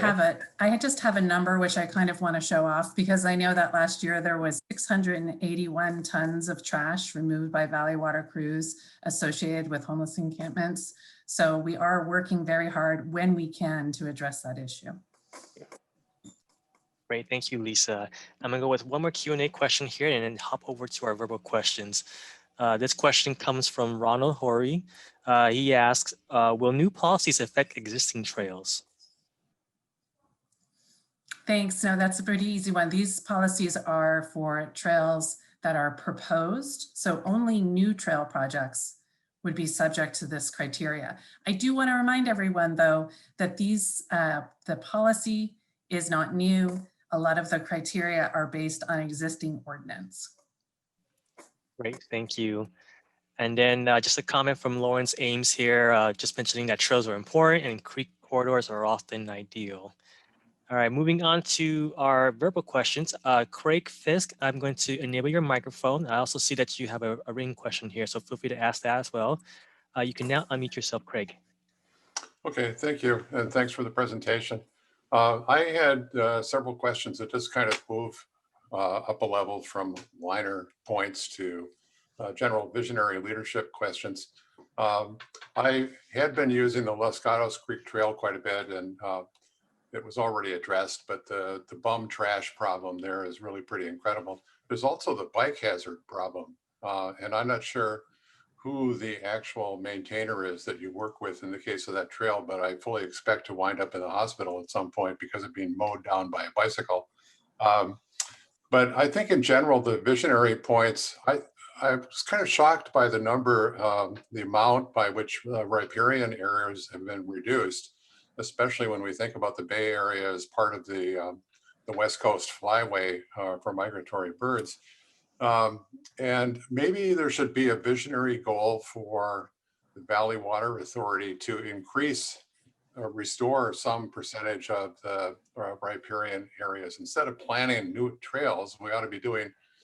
I just have a number which I kind of want to show off, because I know that last year there was 681 tons of trash removed by Valley Water crews associated with homeless encampments. So we are working very hard when we can to address that issue. Great, thank you, Lisa. I'm gonna go with one more Q&A question here and then hop over to our verbal questions. This question comes from Ronald Horry. He asks, will new policies affect existing trails? Thanks. No, that's a pretty easy one. These policies are for trails that are proposed. So only new trail projects would be subject to this criteria. I do want to remind everyone, though, that the policy is not new. A lot of the criteria are based on existing ordinance. Great, thank you. And then just a comment from Lawrence Ames here, just mentioning that trails are important and creek corridors are often ideal. All right, moving on to our verbal questions. Craig Fisk, I'm going to enable your microphone. I also see that you have a written question here, so feel free to ask that as well. You can now unmute yourself, Craig. Okay, thank you, and thanks for the presentation. I had several questions that just kind of move up a level from liner points to general visionary leadership questions. I had been using the Los Gatos Creek Trail quite a bit, and it was already addressed, but the bum trash problem there is really pretty incredible. There's also the bike hazard problem, and I'm not sure who the actual maintainer is that you work with in the case of that trail, but I fully expect to wind up in the hospital at some point because of being mowed down by a bicycle. But I think in general, the visionary points, I was kind of shocked by the number, the amount by which riparian areas have been reduced, especially when we think about the Bay Area as part of the West Coast Flyway for migratory birds. And maybe there should be a visionary goal for the Valley Water Authority to increase or restore some percentage of the riparian areas. Instead of planning new trails, we ought to be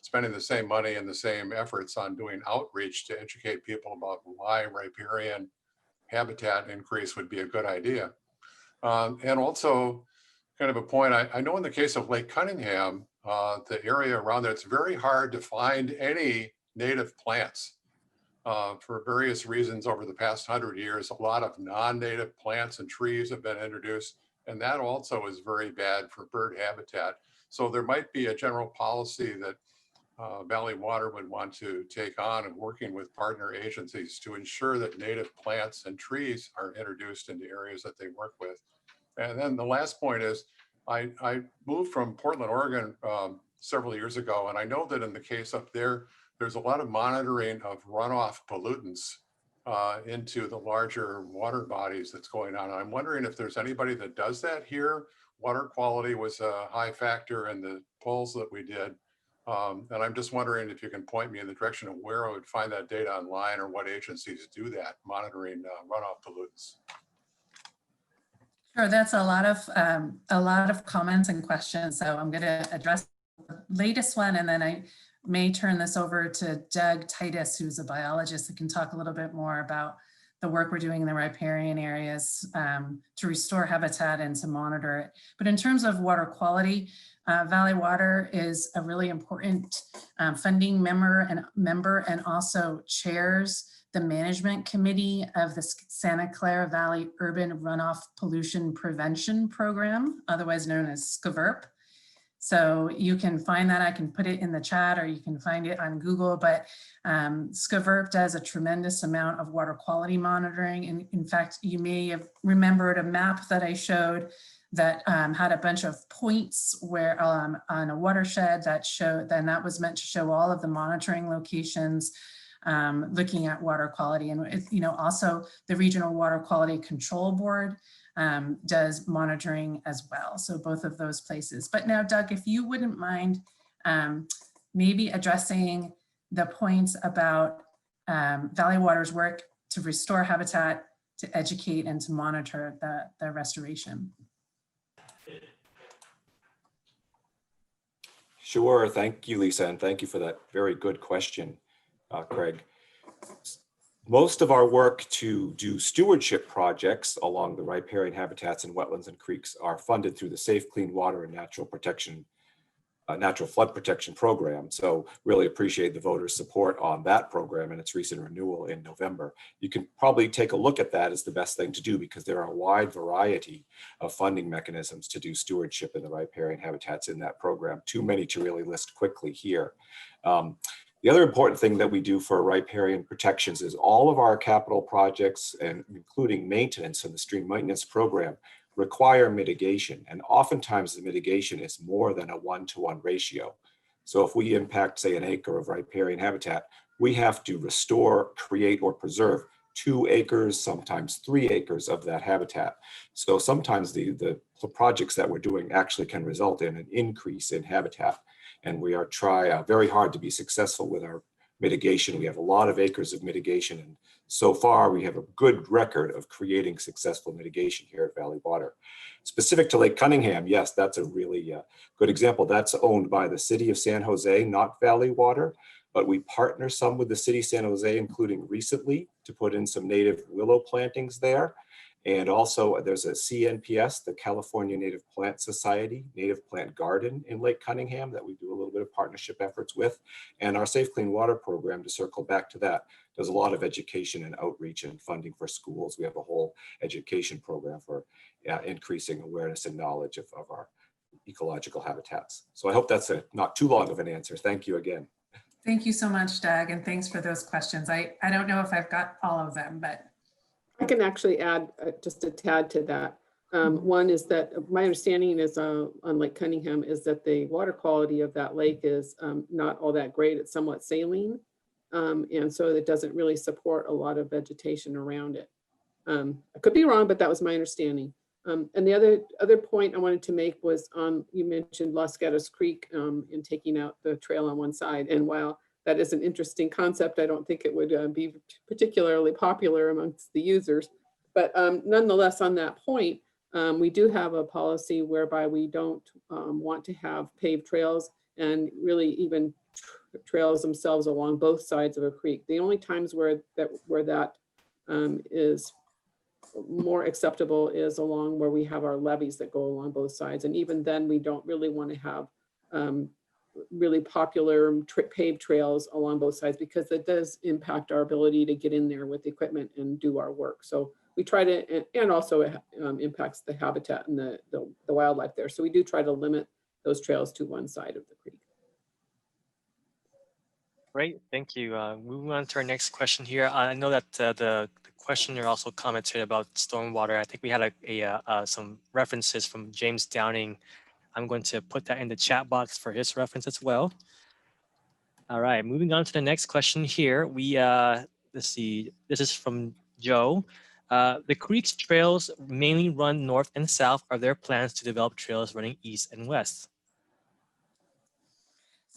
spending the same money and the same efforts on doing outreach to educate people about why riparian habitat increase would be a good idea. And also kind of a point, I know in the case of Lake Cunningham, the area around there, it's very hard to find any native plants for various reasons. Over the past 100 years, a lot of non-native plants and trees have been introduced, and that also is very bad for bird habitat. So there might be a general policy that Valley Water would want to take on and working with partner agencies to ensure that native plants and trees are introduced into areas that they work with. And then the last point is, I moved from Portland, Oregon several years ago, and I know that in the case up there, there's a lot of monitoring of runoff pollutants into the larger water bodies that's going on. And I'm wondering if there's anybody that does that here. Water quality was a high factor in the polls that we did. And I'm just wondering if you can point me in the direction of where I would find that data online or what agencies do that, monitoring runoff pollutants. Sure, that's a lot of comments and questions. So I'm going to address the latest one, and then I may turn this over to Doug Titus, who's a biologist that can talk a little bit more about the work we're doing in the riparian areas to restore habitat and to monitor it. But in terms of water quality, Valley Water is a really important funding member and also chairs the management committee of the Santa Clara Valley Urban Runoff Pollution Prevention Program, otherwise known as SCVWD. So you can find that. I can put it in the chat or you can find it on Google, but SCVWD does a tremendous amount of water quality monitoring. And in fact, you may have remembered a map that I showed that had a bunch of points where on a watershed that showed, then that was meant to show all of the monitoring locations looking at water quality. And you know, also the Regional Water Quality Control Board does monitoring as well. So both of those places. But now, Doug, if you wouldn't mind maybe addressing the points about Valley Water's work to restore habitat, to educate, and to monitor the restoration. Sure. Thank you, Lisa, and thank you for that very good question, Craig. Most of our work to do stewardship projects along the riparian habitats and wetlands and creeks are funded through the Safe Clean Water and Natural Flood Protection Program. So really appreciate the voters' support on that program and its recent renewal in November. You can probably take a look at that as the best thing to do because there are a wide variety of funding mechanisms to do stewardship in the riparian habitats in that program. Too many to really list quickly here. The other important thing that we do for riparian protections is all of our capital projects, and including maintenance in the stream maintenance program, require mitigation. And oftentimes the mitigation is more than a 1-to-1 ratio. So if we impact, say, an acre of riparian habitat, we have to restore, create, or preserve 2 acres, sometimes 3 acres of that habitat. So sometimes the projects that we're doing actually can result in an increase in habitat. And we are trying very hard to be successful with our mitigation. We have a lot of acres of mitigation, and so far we have a good record of creating successful mitigation here at Valley Water. Specific to Lake Cunningham, yes, that's a really good example. That's owned by the City of San Jose, not Valley Water, but we partner some with the City of San Jose, including recently, to put in some native willow plantings there. And also there's a CNPS, the California Native Plant Society, Native Plant Garden in Lake Cunningham that we do a little bit of partnership efforts with. And our Safe Clean Water program, to circle back to that, does a lot of education and outreach and funding for schools. We have a whole education program for increasing awareness and knowledge of our ecological habitats. So I hope that's not too long of an answer. Thank you again. Thank you so much, Doug, and thanks for those questions. I don't know if I've got all of them, but I can actually add just a tad to that. One is that my understanding is on Lake Cunningham is that the water quality of that lake is not all that great. It's somewhat saline. And so it doesn't really support a lot of vegetation around it. I could be wrong, but that was my understanding. And the other point I wanted to make was on, you mentioned Los Gatos Creek in taking out the trail on one side. And while that is an interesting concept, I don't think it would be particularly popular amongst the users. But nonetheless, on that point, we do have a policy whereby we don't want to have paved trails and really even trails themselves along both sides of a creek. The only times where that is more acceptable is along where we have our levees that go along both sides. And even then, we don't really want to have really popular paved trails along both sides because it does impact our ability to get in there with equipment and do our work. So we try to, and also it impacts the habitat and the wildlife there. So we do try to limit those trails to one side of the creek. Great, thank you. Moving on to our next question here. I know that the questioner also commented about stormwater. I think we had some references from James Downing. I'm going to put that in the chat box for his reference as well. All right, moving on to the next question here. Let's see, this is from Joe. The creek's trails mainly run north and south. Are there plans to develop trails running east and west?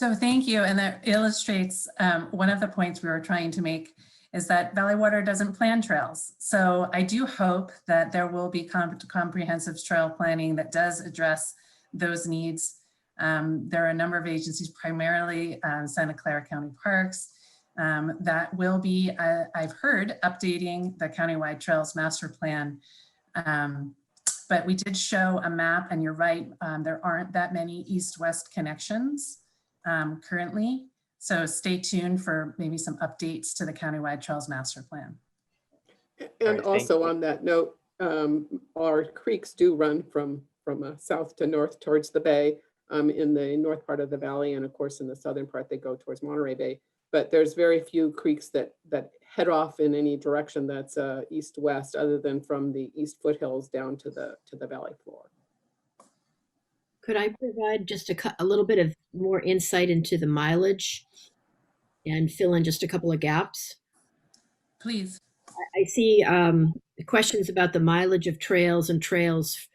so thank you. And that illustrates one of the points we were trying to make is that Valley Water doesn't plan trails. So I do hope that there will be comprehensive trail planning that does address those needs. There are a number of agencies, primarily Santa Clara County Parks, that will be, I've heard, updating the countywide trails master plan. But we did show a map, and you're right, there aren't that many east-west connections currently. So stay tuned for maybe some updates to the countywide trails master plan. And Right, also on that note, our creeks do run from south to north towards the bay. in the north part of the valley, and of course in the southern part they go towards Monterey Bay. But there's very few creeks that head off in any direction that's east-west, other than from the east foothills down to the valley floor. Could I provide just a little bit of more insight into the mileage and fill in just a couple of gaps? Please. I see questions about the mileage of trails and trails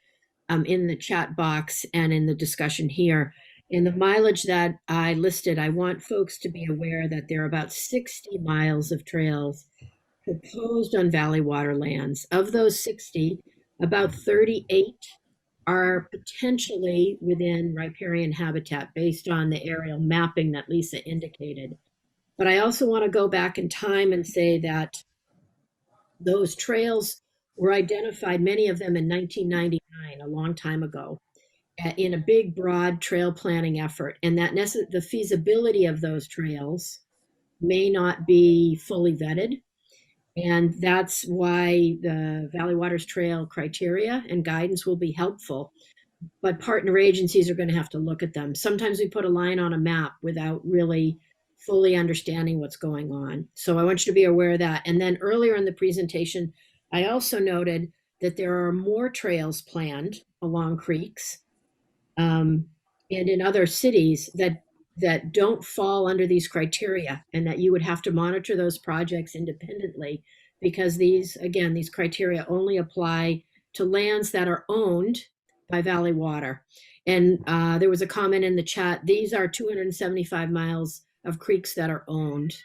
in the chat box and in the discussion here. In the mileage that I listed, I want folks to be aware that there are about 60 miles of trails proposed on Valley Water lands. Of those 60, about 38 are potentially within riparian habitat based on the aerial mapping that Lisa indicated. But I also want to go back in time and say that those trails were identified, many of them in 1999, a long time ago, in a big, broad trail planning effort. And that the feasibility of those trails may not be fully vetted. And that's why the Valley Waters Trail criteria and guidance will be helpful. But partner agencies are going to have to look at them. Sometimes we put a line on a map without really fully understanding what's going on. So I want you to be aware of that. And then earlier in the presentation, I also noted that there are more trails planned along creeks and in other cities that don't fall under these criteria, and that you would have to monitor those projects independently, because these criteria only apply to lands that are owned by Valley Water. And there was a comment in the chat, these are 275 miles of creeks that are owned.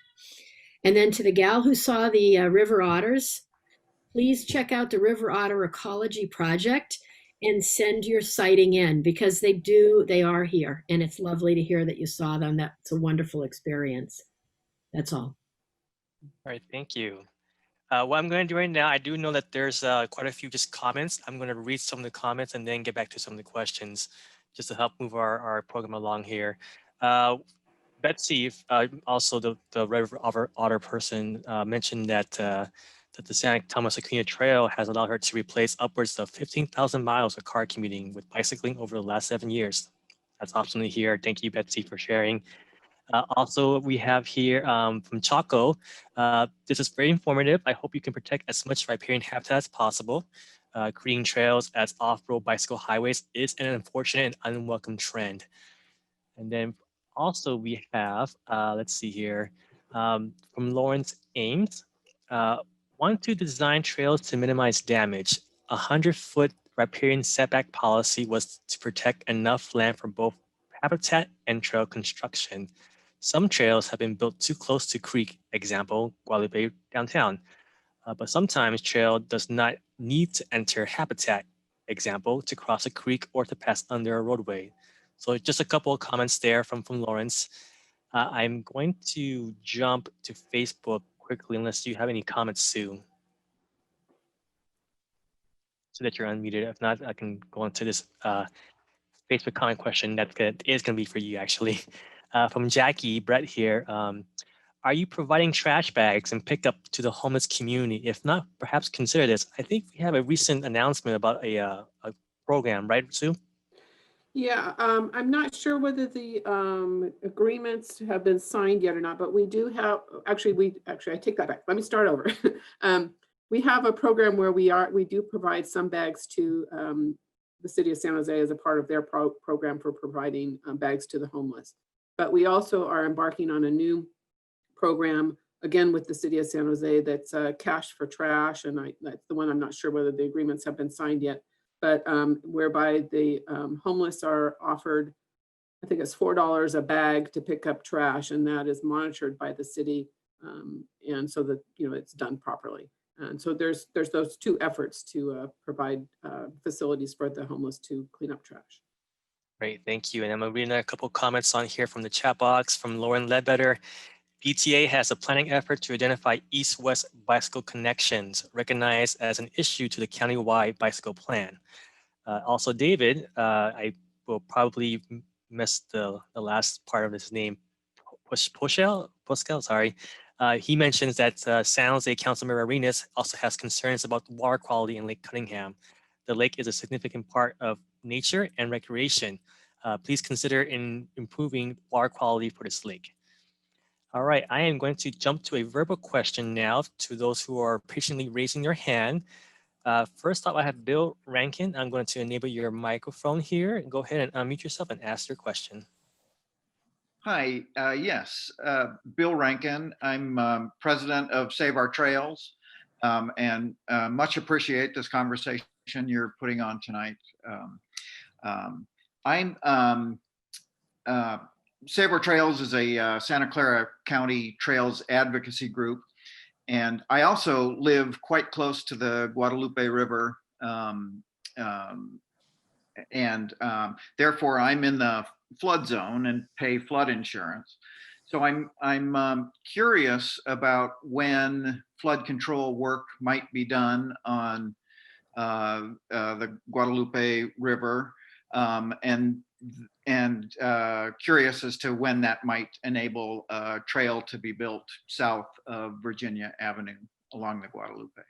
And then to the gal who saw the river otters, please check out the River Otter Ecology Project and send your sighting in, because they are here, and it's lovely to hear that you saw them. That's a wonderful experience. That's all. All right, thank you. What I'm going to do right now, I do know that there's quite a few just comments. I'm going to read some of the comments and then get back to some of the questions just to help move our program along here. Betsy, also the River Otter person, mentioned that the Santa Thomas Aquinas Trail has allowed her to replace upwards of 15,000 miles of car commuting with bicycling over the last 7 years. That's awesome to hear. Thank you, Betsy, for sharing. Also, we have here from Chaco, this is very informative. I hope you can protect as much riparian habitat as possible. Creating trails as off-road bicycle highways is an unfortunate and unwelcome trend. And then also we have, let's see here, from Lawrence Ames, want to design trails to minimize damage. 100-foot riparian setback policy was to protect enough land for both habitat and trail construction. Some trails have been built too close to creek, example, Guadalupe downtown. But sometimes trail does not need to enter habitat, example, to cross a creek or to pass under a roadway. So just a couple of comments there from Lawrence. I'm going to jump to Facebook quickly, unless you have any comments, Sue, so that you're unmuted. If not, I can go into this Facebook comment question that is going to be for you, actually. From Jackie, Brett here. Are you providing trash bags and pickup to the homeless community? If not, perhaps consider this. I think we have a recent announcement about a program, right, Sue? Yeah, I'm not sure whether the agreements have been signed yet or not, but we do have, actually I take that back. Let me start over. We have a program where we do provide some bags to the city of San Jose as a part of their program for providing bags to the homeless. But we also are embarking on a new program, again, with the city of San Jose, that's cash for trash. And that's the one I'm not sure whether the agreements have been signed yet, but whereby the homeless are offered, I think it's $4 a bag to pick up trash, and that is monitored by the city. And so that, it's done properly. And so there's those two efforts to provide facilities for the homeless to clean up trash. Great, thank you. And I'm going to read a couple of comments on here from the chat box from Lauren Ledbetter. PTA has a planning effort to identify east-west bicycle connections, recognized as an issue to the county-wide bicycle plan. Also, David, I will probably miss the last part of his name, Poskel, sorry. He mentions that San Jose Councilmember Arenas also has concerns about water quality in Lake Cunningham. The lake is a significant part of nature and recreation. please consider in improving water quality for this lake. All right, I am going to jump to a verbal question now to those who are patiently raising their hand. First up, I have Bill Rankin. I'm going to enable your microphone here. Go ahead and unmute yourself and ask your question. Hi, yes, Bill Rankin. I'm president of Save Our Trails, and much appreciate this conversation you're putting on tonight. Save Our Trails is a Santa Clara County Trails advocacy group, and I also live quite close to the Guadalupe River, therefore I'm in the flood zone and pay flood insurance. So I'm curious about when flood control work might be done on the Guadalupe River, and curious as to when that might enable a trail to be built south of Virginia Avenue along the Guadalupe.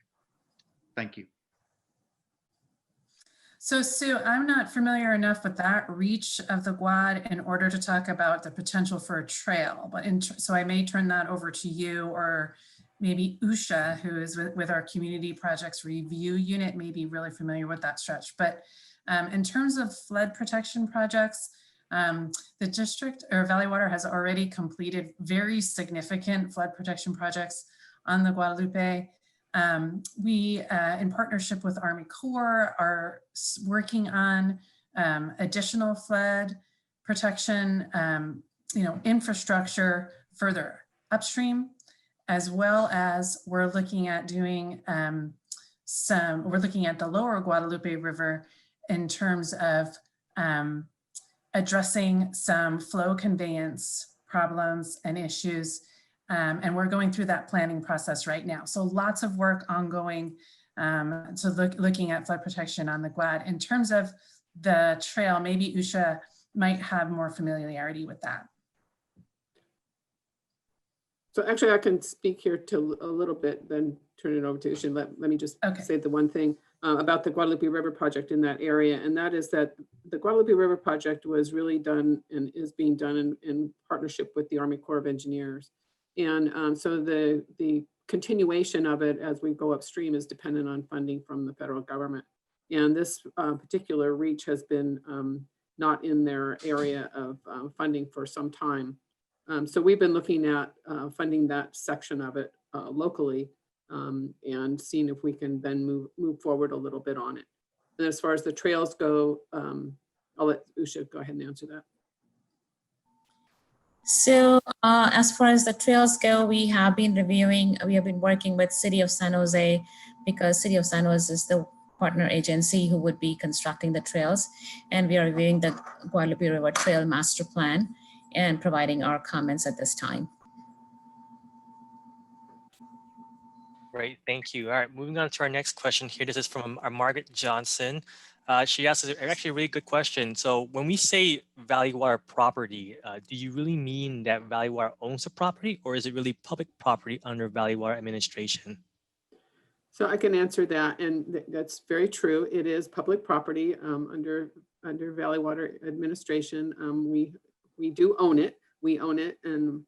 Thank you. So Sue, I'm not familiar enough with that reach of the Guad in order to talk about the potential for a trail, but so I may turn that over to you, or maybe Usha, who is with our community projects review unit, may be really familiar with that stretch. But in terms of flood protection projects, the district or Valley Water has already completed very significant flood protection projects on the Guadalupe. We, in partnership with Army Corps, are working on additional flood protection, infrastructure further upstream, as well as we're looking at doing we're looking at the lower Guadalupe River in terms of addressing some flow conveyance problems and issues. And we're going through that planning process right now. So lots of work ongoing. Looking at flood protection on the Guad. In terms of the trail, maybe Usha might have more familiarity with that. So actually I can speak here to a little bit, then turn it over to Usha. Let me just say the one thing about the Guadalupe River project in that area. And that is that the Guadalupe River project was really done and is being done in partnership with the Army Corps of Engineers. And so the continuation of it as we go upstream is dependent on funding from the federal government. And this particular reach has been not in their area of funding for some time. So we've been looking at funding that section of it locally and seeing if we can then move forward a little bit on it. And as far as the trails go, I'll let Usha go ahead and answer that. So as far as the trails go, we have been working with City of San Jose, because City of San Jose is the partner agency who would be constructing the trails. And we are reviewing the Guadalupe River Trail Master Plan and providing our comments at this time. Great, thank you. All right, moving on to our next question here. This is from Margaret Johnson. She asked actually a really good question. So when we say Valley Water property, do you really mean that Valley Water owns the property, or is it really public property under Valley Water administration? So I can answer that, and that's very true. It is public property under Valley Water administration. We do own it. We own it, and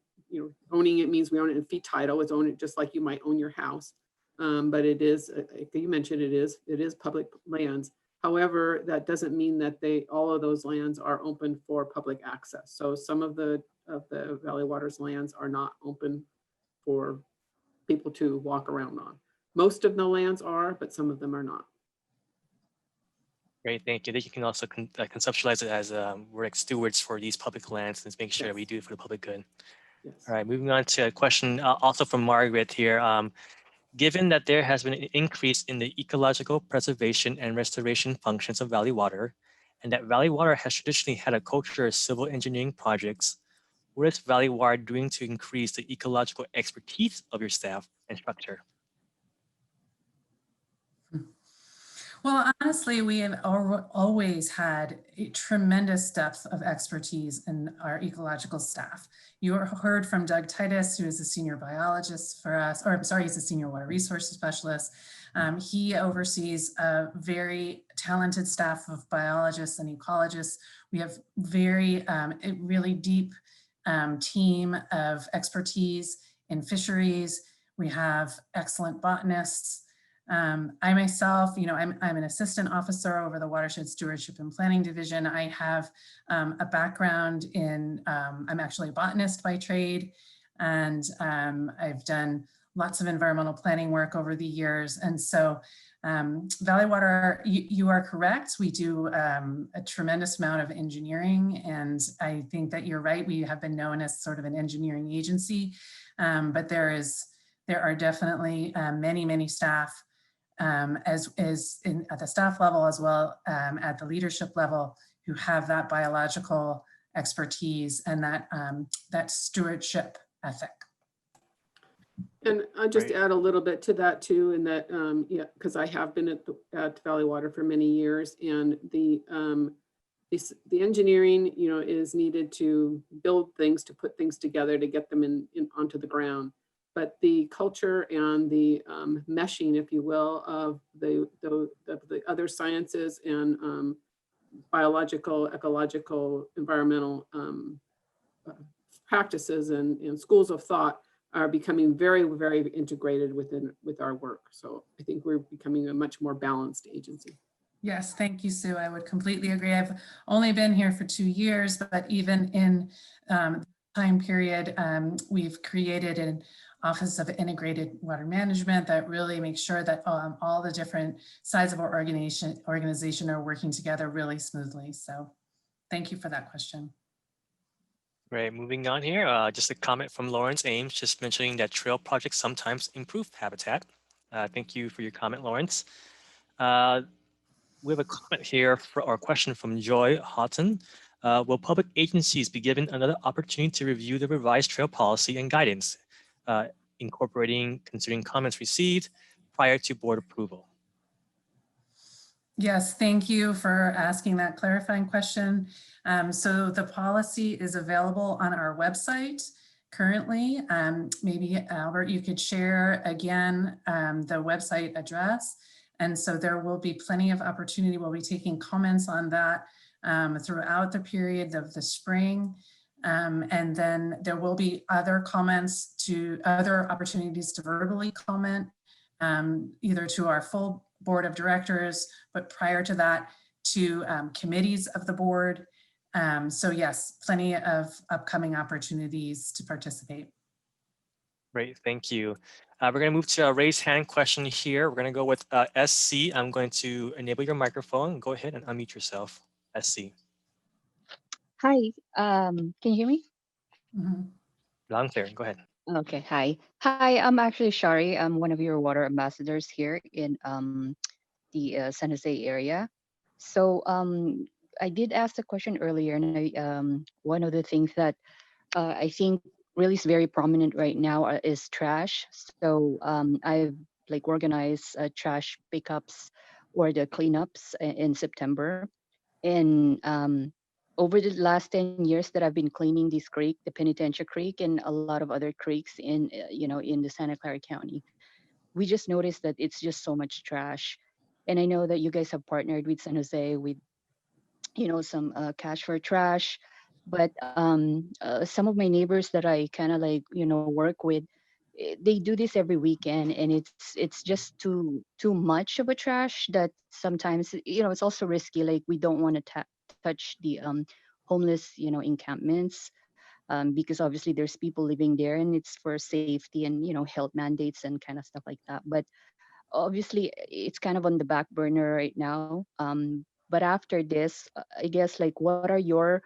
owning it means we own it in fee title. It's own it just like you might own your house. But it is, like you mentioned, it is public lands. However, that doesn't mean that all of those lands are open for public access. So some of the Valley Water's lands are not open for people to walk around on. Most of the lands are, but some of them are not. Great, thank you. You can also conceptualize it as we're like stewards for these public lands and make sure that we do it for the public good. Yes. All right, moving on to a question also from Margaret here. Given that there has been an increase in the ecological preservation and restoration functions of Valley Water, and that Valley Water has traditionally had a culture of civil engineering projects, what is Valley Water doing to increase the ecological expertise of your staff and structure? Well, honestly, we have always had a tremendous depth of expertise in our ecological staff. You heard from Doug Titus, who is a senior biologist for us, or I'm sorry, he's a senior water resources specialist. He oversees a very talented staff of biologists and ecologists. We have a really deep team of expertise in fisheries. We have excellent botanists. I myself, I'm an assistant officer over the Watershed Stewardship and Planning Division. I have a background in, I'm actually a botanist by trade, and I've done lots of environmental planning work over the years. And so Valley Water, you are correct. We do a tremendous amount of engineering, and I think that you're right. We have been known as sort of an engineering agency, but there are definitely many staff at the staff level as well at the leadership level who have that biological expertise and that stewardship ethic. And I'll just add a little bit to that too, in that, because I have been at Valley Water for many years, and the engineering, is needed to build things, to put things together, to get them onto the ground. But the culture and the meshing, if you will, of the other sciences and biological, ecological, environmental practices and schools of thought are becoming very, very integrated with our work. So I think we're becoming a much more balanced agency. Yes, thank you, Sue. I would completely agree. I've only been here for 2 years, but even in time period, we've created an Office of Integrated Water Management that really makes sure that all the different sides of our organization are working together really smoothly. So thank you for that question. Great, moving on here, just a comment from Lawrence Ames, just mentioning that trail projects sometimes improve habitat. Thank you for your comment, Lawrence. We have a comment here or a question from Joy Houghton. Will public agencies be given another opportunity to review the revised trail policy and guidance, considering comments received prior to board approval? Yes, thank you for asking that clarifying question. So the policy is available on our website currently. Maybe Albert, you could share again the website address. And so there will be plenty of opportunity. We'll be taking comments on that throughout the period of the spring. And then there will be other opportunities to verbally comment, either to our full board of directors, but prior to that to committees of the board. So yes, plenty of upcoming opportunities to participate. Great, thank you. We're going to move to a raised hand question here. We're going to go with SC. I'm going to enable your microphone. Go ahead and unmute yourself, SC. Hi, can you hear me? Mm-hmm. Loud and clear, go ahead. Okay, hi. Hi, I'm actually Shari. I'm one of your water ambassadors here in the San Jose area. So I did ask the question earlier, and one of the things that I think really is very prominent right now is trash. So I've organized trash pickups or the cleanups in September. And over the last 10 years that I've been cleaning this creek, the Penitentiary Creek, and a lot of other creeks in the Santa Clara County, we just noticed that it's just so much trash. And I know that you guys have partnered with San Jose with, some cash for trash, but some of my neighbors that I kind of work with, they do this every weekend, and it's just too much of a trash that sometimes it's also risky. Like, we don't want to touch the homeless encampments because obviously there's people living there, and it's for safety and health mandates and kind of stuff like that. But obviously it's kind of on the back burner right now. But after this, I guess, what are your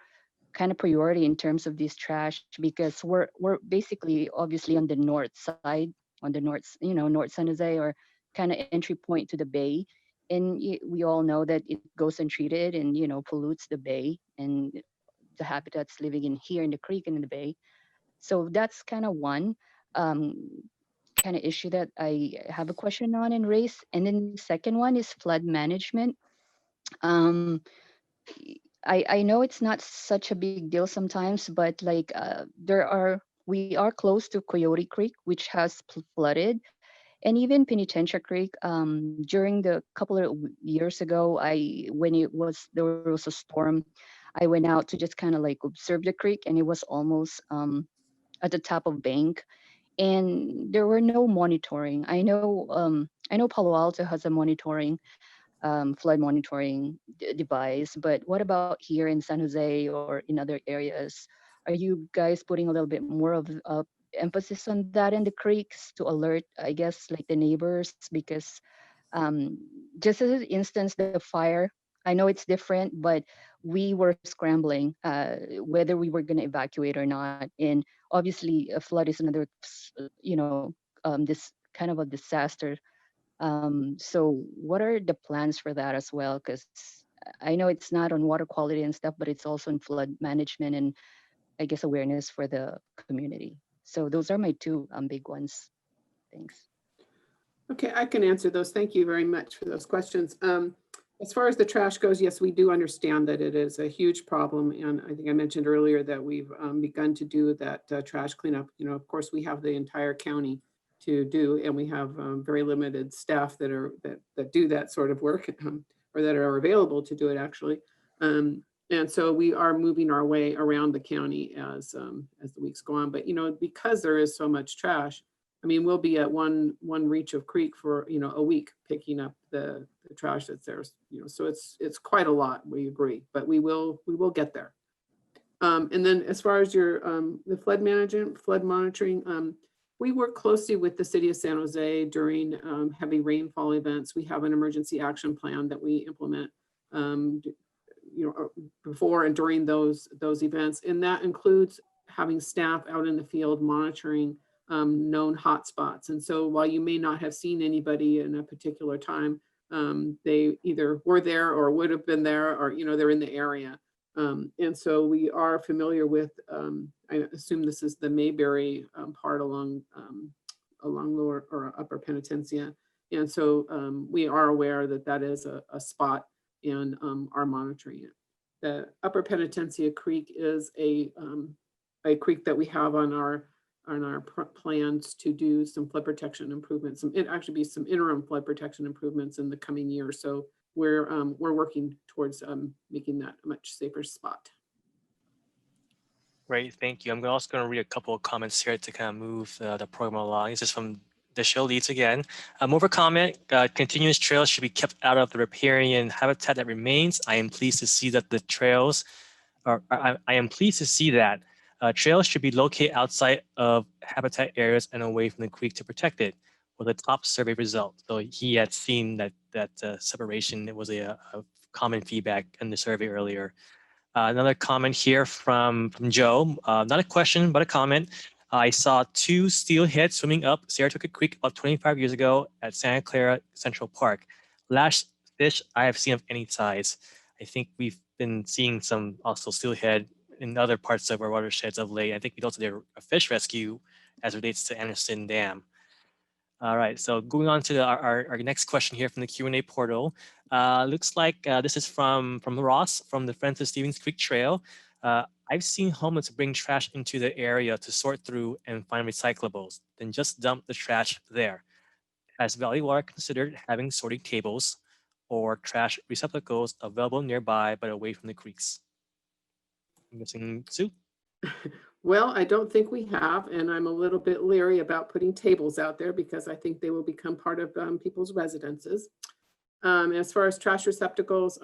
kind of priority in terms of this trash? Because we're basically obviously on the north side, on the north San Jose, or kind of entry point to the bay, and we all know that it goes untreated and pollutes the bay and the habitats living in here in the creek and in the bay. So that's kind of one kind of issue that I have a question on and raise. And then the second one is flood management. I know it's not such a big deal sometimes, but we are close to Coyote Creek, which has flooded, And even Penitentiary Creek, during the couple of years ago, when there was a storm, I went out to just kind of like observe the creek, and it was almost at the top of bank, and there were no monitoring. I know Palo Alto has a flood monitoring device, but what about here in San Jose or in other areas? Are you guys putting a little bit more of emphasis on that in the creeks to alert, I guess, like the neighbors? Because just as an instance, the fire, I know it's different, but we were scrambling whether we were going to evacuate or not. And obviously a flood is another, this kind of a disaster. So what are the plans for that as well? Because I know it's not on water quality and stuff, but it's also in flood management and I guess awareness for the community. So those are my two big ones. Thanks. Okay, I can answer those. Thank you very much for those questions. As far as the trash goes, yes, we do understand that it is a huge problem. And I think I mentioned earlier that we've begun to do that trash cleanup. Of course, we have the entire county to do, and we have very limited staff that do that sort of work or that are available to do it actually. And so we are moving our way around the county as the weeks go on. But, because there is so much trash, I mean, we'll be at one reach of creek for, a week picking up the trash that's there, so it's quite a lot, we agree, but we will get there. And then as far as your, the flood monitoring, we work closely with the city of San Jose during heavy rainfall events. We have an emergency action plan that we implement, before and during those events. And that includes having staff out in the field monitoring known hotspots. And so while you may not have seen anybody in a particular time, they either were there or would have been there, or, they're in the area. And so we are familiar with, I assume this is the Mayberry part along lower or upper Penitencia. And so we are aware that that is a spot and are monitoring it. The upper Penitencia Creek is a creek that we have on our plans to do some flood protection improvements. It actually be some interim flood protection improvements in the coming year. So we're working towards making that a much safer spot. Great, thank you. I'm also going to read a couple of comments here to kind of move the program along. This is from the show leads again. More comment, continuous trails should be kept out of the riparian habitat that remains. I am pleased to see that the trails, I am pleased to see that trails should be located outside of habitat areas and away from the creek to protect it. Was a top survey result. So he had seen that separation. It was a common feedback in the survey earlier. Another comment here from Joe, not a question, but a comment. I saw 2 steelhead swimming up Saratoga Creek about 25 years ago at Santa Clara Central Park. Last fish I have seen of any size. I think we've been seeing some also steelhead in other parts of our watersheds of late. I think we also did a fish rescue as relates to Anderson Dam. All right, so going on to our next question here from the Q&A portal. Looks like this is from Ross from the Friends of Stevens Creek Trail. I've seen homeless bring trash into the area to sort through and find recyclables, then just dump the trash there. Has Valley Water considered having sorting tables or trash receptacles available nearby but away from the creeks? I'm guessing Sue? Well, I don't think we have, and I'm a little bit leery about putting tables out there because I think they will become part of people's residences. As far as trash receptacles,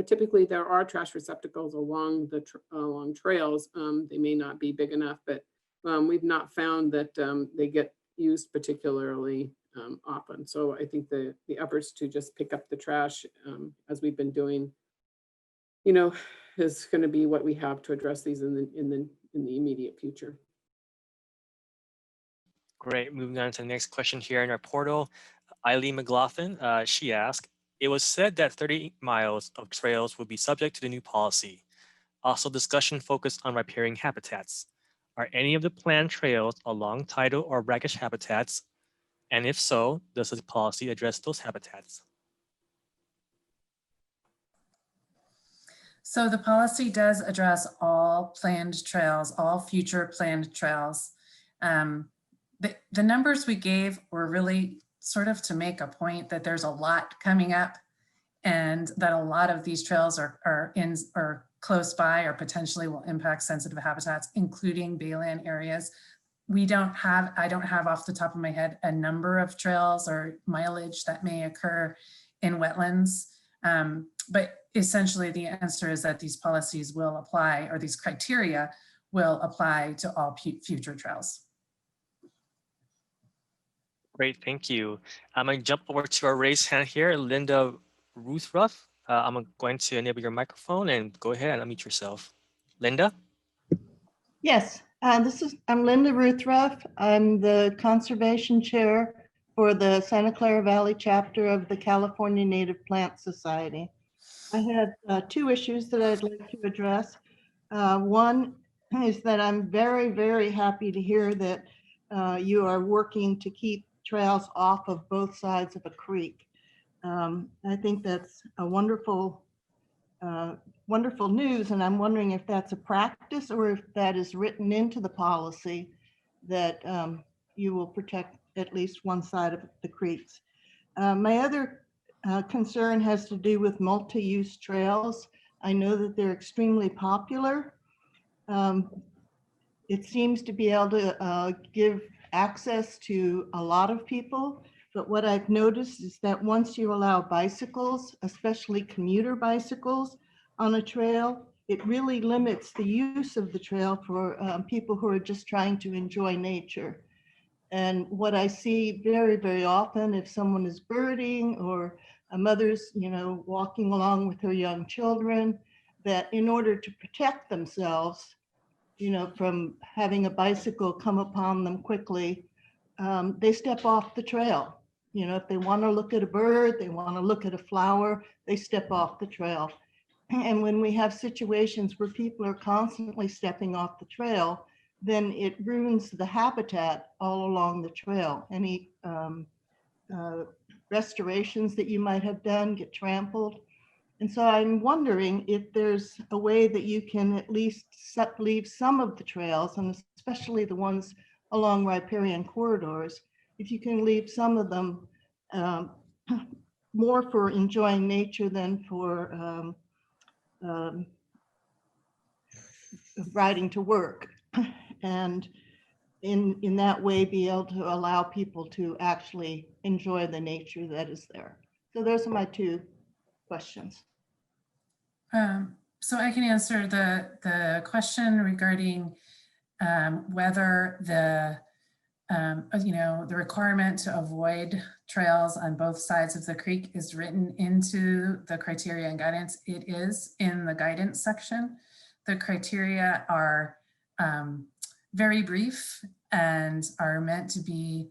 typically there are trash receptacles along along trails. They may not be big enough, but we've not found that they get used particularly often. So I think the efforts to just pick up the trash as we've been doing, is going to be what we have to address these in the immediate future. Great. Moving on to the next question here in our portal. Eileen McLaughlin, she asked, it was said that 30 miles of trails would be subject to the new policy. Also, discussion focused on riparian habitats. Are any of the planned trails along tidal or brackish habitats? And if so, does the policy address those habitats? So the policy does address all planned trails, all future planned trails. The numbers we gave were really sort of to make a point that there's a lot coming up and that a lot of these trails are close by or potentially will impact sensitive habitats, including bayland areas. I don't have off the top of my head a number of trails or mileage that may occur in wetlands. But essentially the answer is that these policies will apply, or these criteria will apply to all future trails. Great, thank you. I'm going to jump over to our raised hand here, Linda Ruthruff. I'm going to enable your microphone and go ahead and unmute yourself. Linda? Yes, I'm Linda Ruthruff. I'm the Conservation Chair for the Santa Clara Valley chapter of the California Native Plant Society. I had two issues that I'd like to address. One is that I'm very, very happy to hear that you are working to keep trails off of both sides of a creek. I think that's a wonderful news, and I'm wondering if that's a practice or if that is written into the policy that you will protect at least one side of the creeks. My other concern has to do with multi-use trails. I know that they're extremely popular. It seems to be able to give access to a lot of people, but what I've noticed is that once you allow bicycles, especially commuter bicycles, on a trail, it really limits the use of the trail for people who are just trying to enjoy nature. And what I see very, very often, if someone is birding or a mother's, walking along with her young children, that in order to protect themselves, from having a bicycle come upon them quickly, they step off the trail. If they want to look at a bird, they want to look at a flower, they step off the trail. And when we have situations where people are constantly stepping off the trail, then it ruins the habitat all along the trail. Any restorations that you might have done get trampled. And so I'm wondering if there's a way that you can at least leave some of the trails, and especially the ones along riparian corridors, if you can leave some of them more for enjoying nature than for riding to work, and in that way be able to allow people to actually enjoy the nature that is there. So those are my two questions. So I can answer the question regarding whether the requirement to avoid trails on both sides of the creek is written into the criteria and guidance. It is in the guidance section. The criteria are very brief and are meant to be,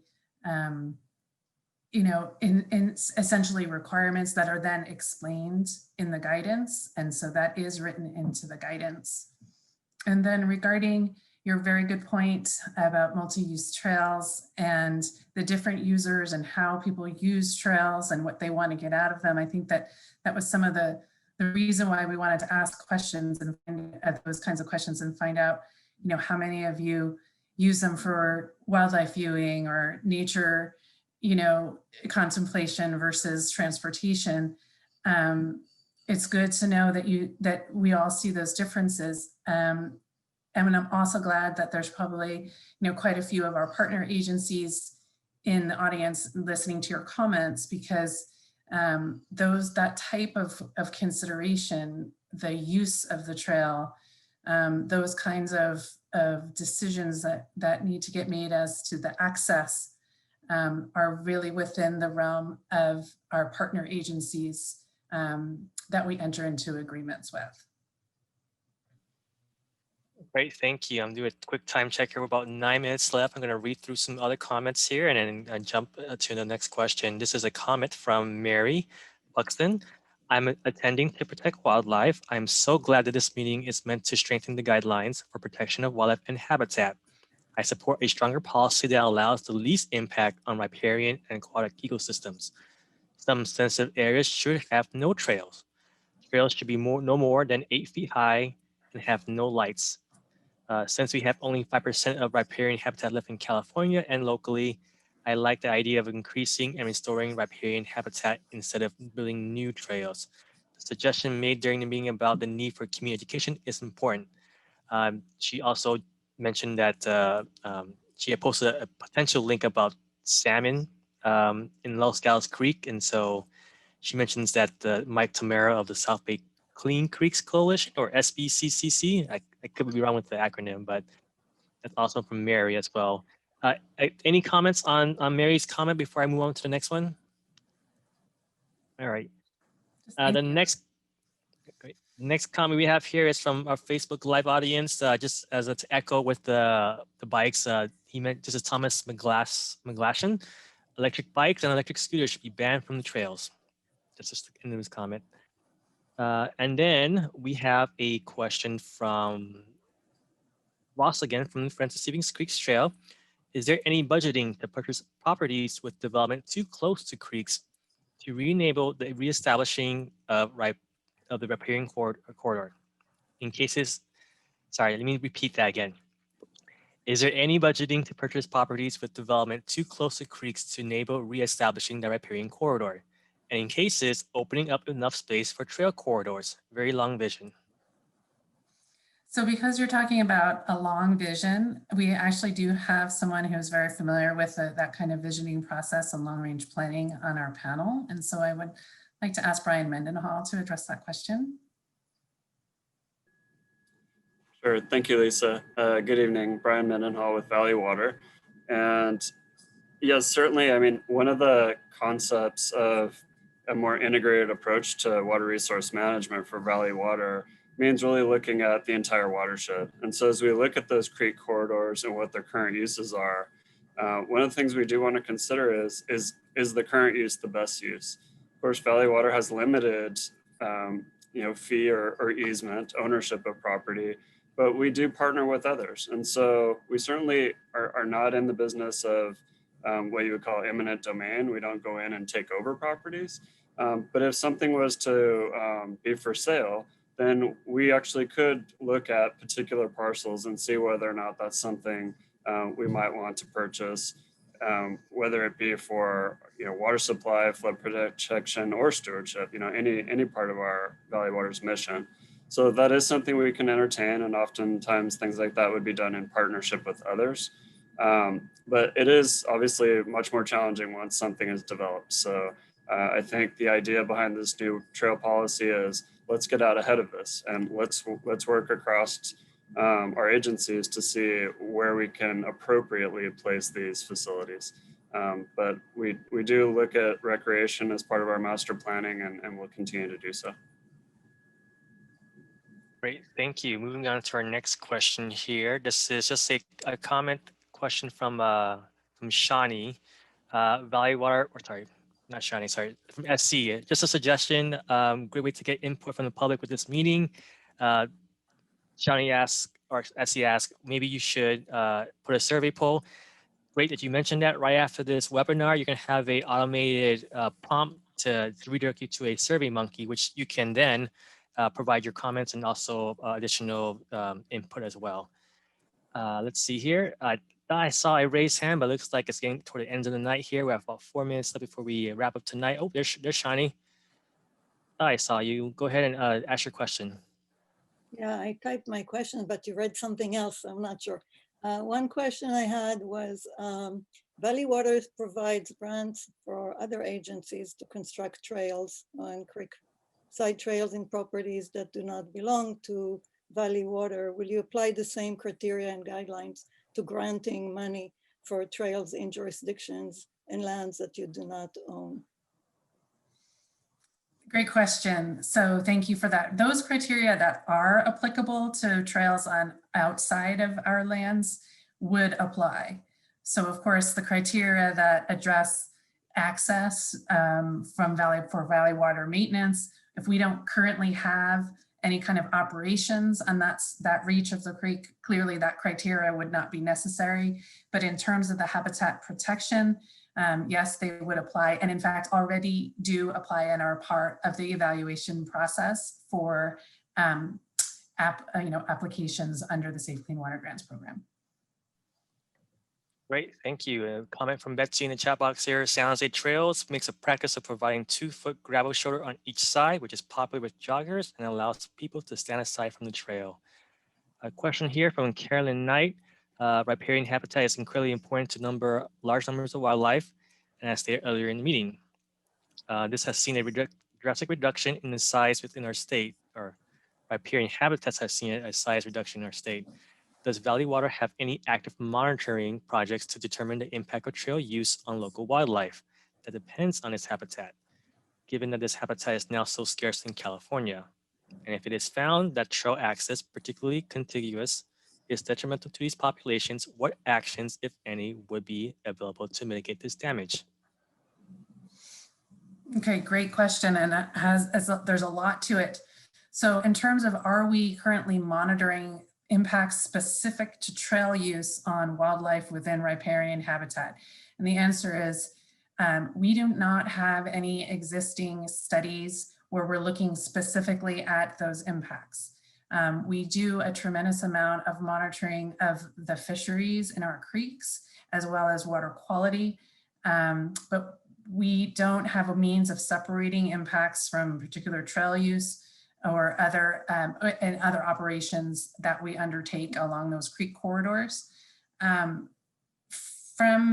in essentially requirements that are then explained in the guidance. And so that is written into the guidance. And then regarding your very good point about multi-use trails and the different users and how people use trails and what they want to get out of them, I think that was some of the reason why we wanted to ask questions and those kinds of questions and find out, how many of you use them for wildlife viewing or nature, contemplation versus transportation. It's good to know that we all see those differences. And I'm also glad that there's probably, quite a few of our partner agencies in the audience listening to your comments, because that type of consideration, the use of the trail, those kinds of decisions that need to get made as to the access are really within the realm of our partner agencies that we enter into agreements with. Great, thank you. I'm doing a quick time check here. We're about 9 minutes left. I'm going to read through some other comments here and then jump to the next question. This is a comment from Mary Buxton. I'm attending to protect wildlife. I'm so glad that this meeting is meant to strengthen the guidelines for protection of wildlife and habitat. I support a stronger policy that allows the least impact on riparian and aquatic ecosystems. Some sensitive areas should have no trails. Trails should be no more than 8 feet high and have no lights. Since we have only 5% of riparian habitat left in California and locally, I like the idea of increasing and restoring riparian habitat instead of building new trails. The suggestion made during the meeting about the need for community education is important. She also mentioned that she had posted a potential link about salmon in Los Gatos Creek. And so she mentions that Mike Tamara of the South Bay Clean Creeks Coalition, or SBCCC, I could be wrong with the acronym, but that's also from Mary as well. Any comments on Mary's comment before I move on to the next one? All right. The next comment we have here is from our Facebook Live audience. Just as to echo with the bikes, he meant, this is Thomas McGlashan. Electric bikes and electric scooters should be banned from the trails. That's just the end of his comment. And then we have a question from Ross again from the Friends of Stevens Creeks Trail. Is there any budgeting to purchase properties with development too close to creeks to re-enable the reestablishing of the riparian corridor? In cases, sorry, let me repeat that again. Is there any budgeting to purchase properties with development too close to creeks to enable reestablishing the riparian corridor? And in cases, opening up enough space for trail corridors? Very long vision. So because you're talking about a long vision, we actually do have someone who's very familiar with that kind of visioning process and long range planning on our panel. And so I would like to ask Brian Mendenhall to address that question. Sure, thank you, Lisa. Good evening, Brian Mendenhall with Valley Water. And yes, certainly, I mean, one of the concepts of a more integrated approach to water resource management for Valley Water means really looking at the entire watershed. And so as we look at those creek corridors and what their current uses are, one of the things we do want to consider is the current use the best use? Of course, Valley Water has limited fee or easement ownership of property, but we do partner with others. And so we certainly are not in the business of what you would call eminent domain. We don't go in and take over properties. But if something was to be for sale, then we actually could look at particular parcels and see whether or not that's something we might want to purchase, whether it be for water supply, flood protection, or stewardship, any part of our Valley Water's mission. So that is something we can entertain, and oftentimes things like that would be done in partnership with others. But it is obviously much more challenging once something is developed. So I think the idea behind this new trail policy is let's get out ahead of this and let's work across our agencies to see where we can appropriately place these facilities. But we do look at recreation as part of our master planning, and we'll continue to do so. Great, thank you. Moving on to our next question here. This is just a comment question from Shani, Valley Water, or sorry, not Shani, sorry, from SC. Just a suggestion, great way to get input from the public with this meeting. Shani asks, or SC asks, maybe you should put a survey poll. Great that you mentioned that. Right after this webinar, you're gonna have a automated prompt to redirect you to a Survey Monkey, which you can then provide your comments and also additional input as well. Let's see here. I saw a raised hand, but it looks like it's getting toward the end of the night here. We have about 4 minutes left before we wrap up tonight. Oh, there's Shani. I saw you. Go ahead and ask your question. Yeah, I typed my question, but you read something else. I'm not sure. One question I had was Valley Waters provides grants for other agencies to construct trails on Creekside trails in properties that do not belong to Valley Water. Will you apply the same criteria and guidelines to granting money for trails in jurisdictions and lands that you do not own? Great question. So thank you for that. Those criteria that are applicable to trails on outside of our lands would apply. So of course, the criteria that address access for Valley Water maintenance, if we don't currently have any kind of operations and that reach of the creek, clearly that criteria would not be necessary. But in terms of the habitat protection, yes, they would apply, and in fact already do apply and are part of the evaluation process for applications under the Safe Clean Water Grants program. Great, thank you. A comment from Betsy in the chat box here. San Jose Trails makes a practice of providing 2-foot gravel shoulder on each side, which is popular with joggers and allows people to stand aside from the trail. A question here from Carolyn Knight. Riparian habitat is incredibly important to large numbers of wildlife, and as stated earlier in the meeting. This has seen a drastic reduction in the size within our state, or riparian habitats have seen a size reduction in our state. Does Valley Water have any active monitoring projects to determine the impact of trail use on local wildlife that depends on its habitat, given that this habitat is now so scarce in California? And if it is found that trail access, particularly contiguous, is detrimental to these populations, what actions, if any, would be available to mitigate this damage? Okay, great question. And there's a lot to it. So in terms of, are we currently monitoring impacts specific to trail use on wildlife within riparian habitat? And the answer is we do not have any existing studies where we're looking specifically at those impacts. We do a tremendous amount of monitoring of the fisheries in our creeks, as well as water quality, but we don't have a means of separating impacts from particular trail use or other and other operations that we undertake along those creek corridors. From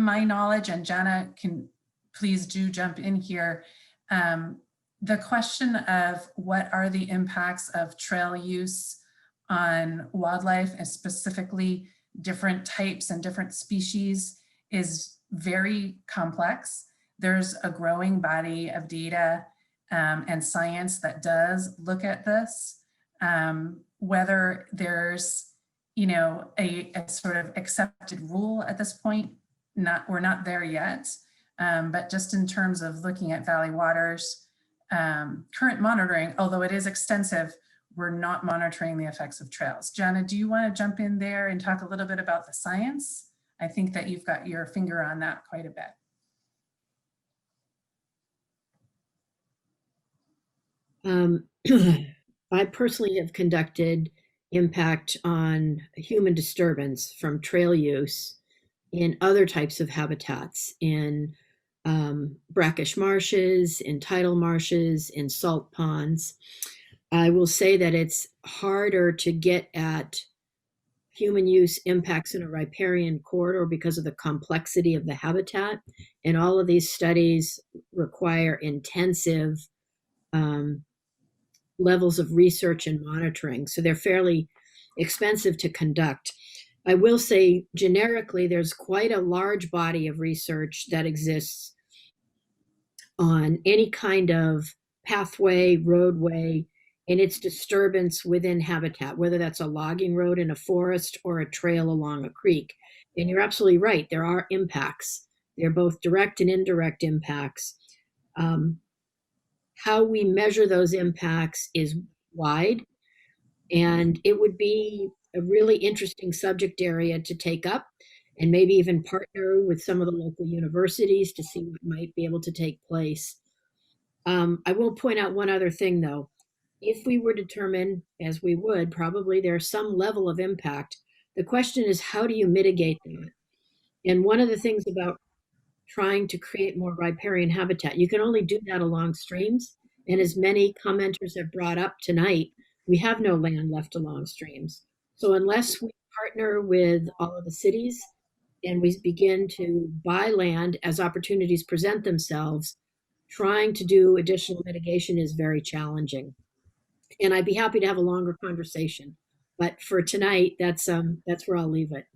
my knowledge, and Jana can please do jump in here, the question of what are the impacts of trail use on wildlife, and specifically different types and different species, is very complex. There's a growing body of data and science that does look at this. Whether there's, you know, a sort of accepted rule at this point, we're not there yet. But just in terms of looking at Valley Water's current monitoring, although it is extensive, we're not monitoring the effects of trails. Jana, do you want to jump in there and talk a little bit about the science? I think that you've got your finger on that quite a bit. I personally have conducted impact on human disturbance from trail use in other types of habitats, in brackish marshes, in tidal marshes, in salt ponds. I will say that it's harder to get at human use impacts in a riparian corridor because of the complexity of the habitat. And all of these studies require intensive levels of research and monitoring. So they're fairly expensive to conduct. I will say generically, there's quite a large body of research that exists on any kind of pathway, roadway, and its disturbance within habitat, whether that's a logging road in a forest or a trail along a creek. And you're absolutely right, there are impacts. They're both direct and indirect impacts. How we measure those impacts is wide, and it would be a really interesting subject area to take up, and maybe even partner with some of the local universities to see what might be able to take place. I will point out one other thing though. If we were determined, as we would, probably there's some level of impact. The question is, how do you mitigate that? And one of the things about trying to create more riparian habitat, you can only do that along streams. And as many commenters have brought up tonight, we have no land left along streams. So unless we partner with all of the cities and we begin to buy land as opportunities present themselves, trying to do additional mitigation is very challenging. And I'd be happy to have a longer conversation, but for tonight, that's where I'll leave it.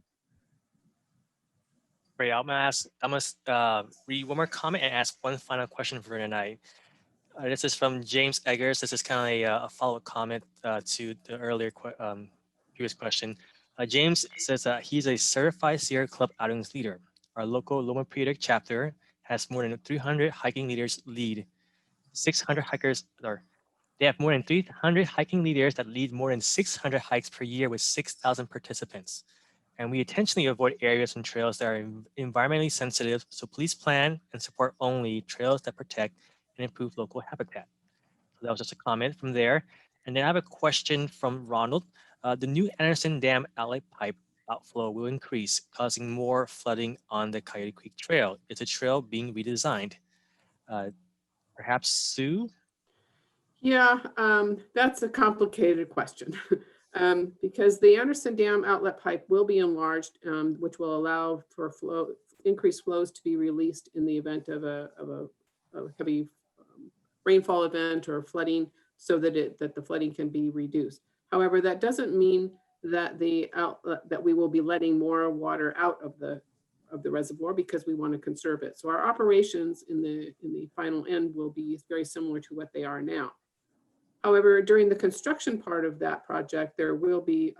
Great. I'm gonna read one more comment and ask one final question for tonight. This is from James Eggers. This is kind of a follow-up comment to the earlier previous question. James says that he's a certified Sierra Club outings leader. Our local Loma Prieta chapter has more than 300 hiking leaders lead 600 hikers, or they have more than 300 hiking leaders that lead more than 600 hikes per year with 6,000 participants. And we intentionally avoid areas and trails that are environmentally sensitive, so please plan and support only trails that protect and improve local habitat. So that was just a comment from there. And then I have a question from Ronald. The new Anderson Dam outlet pipe outflow will increase, causing more flooding on the Coyote Creek Trail. Is the trail being redesigned? Perhaps Sue? Yeah, that's a complicated question. Because the Anderson Dam outlet pipe will be enlarged, which will allow for increased flows to be released in the event of a heavy rainfall event or flooding, so that the flooding can be reduced. However, that doesn't mean that that we will be letting more water out of the reservoir, because we want to conserve it. So our operations in the final end will be very similar to what they are now. However, during the construction part of that project, there will be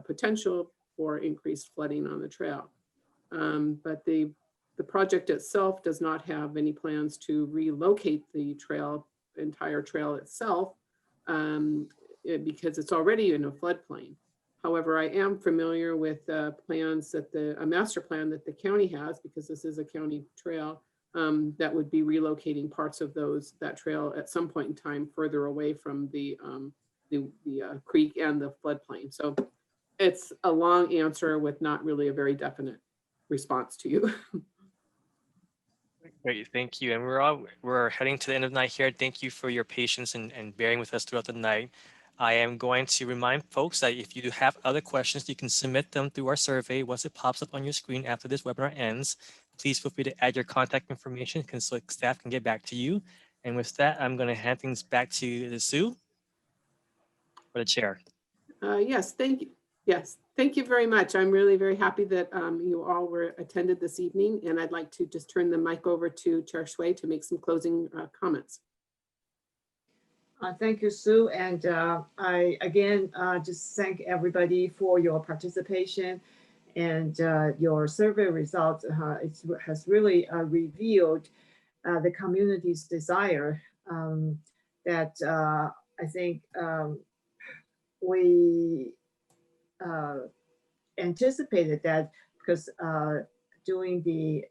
potential for increased flooding on the trail. But the project itself does not have any plans to relocate the entire trail itself, because it's already in a floodplain. However, I am familiar with plans a master plan that the county has, because this is a county trail, that would be relocating parts of that trail at some point in time further away from the creek and the floodplain. So it's a long answer with not really a very definite response to you. Great, thank you. And we're heading to the end of the night here. Thank you for your patience and bearing with us throughout the night. I am going to remind folks that if you have other questions, you can submit them through our survey once it pops up on your screen after this webinar ends. Please feel free to add your contact information so staff can get back to you. And with that, I'm going to hand things back to Sue for the chair. Yes, thank you. Yes, thank you very much. I'm really very happy that you all attended this evening, and I'd like to just turn the mic over to Chair Shui to make some closing comments. Thank you, Sue. And I again just thank everybody for your participation, and your survey results. It has really revealed the community's desire that I think we anticipated that, because during the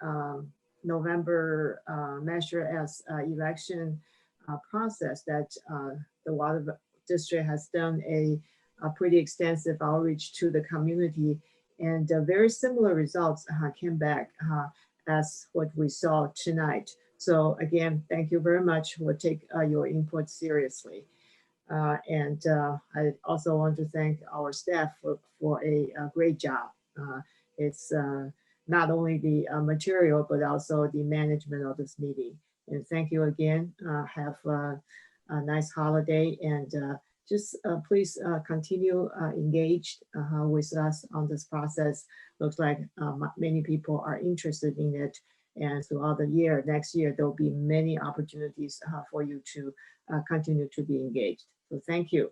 November measure as election process, that the water district has done a pretty extensive outreach to the community, and very similar results came back as what we saw tonight. So again, thank you very much. We'll take your input seriously. And I also want to thank our staff for a great job. It's not only the material, but also the management of this meeting. And thank you again. Have a nice holiday, and just please continue engaged with us on this process. Looks like many people are interested in it. And throughout the year, next year, there'll be many opportunities for you to continue to be engaged. So thank you.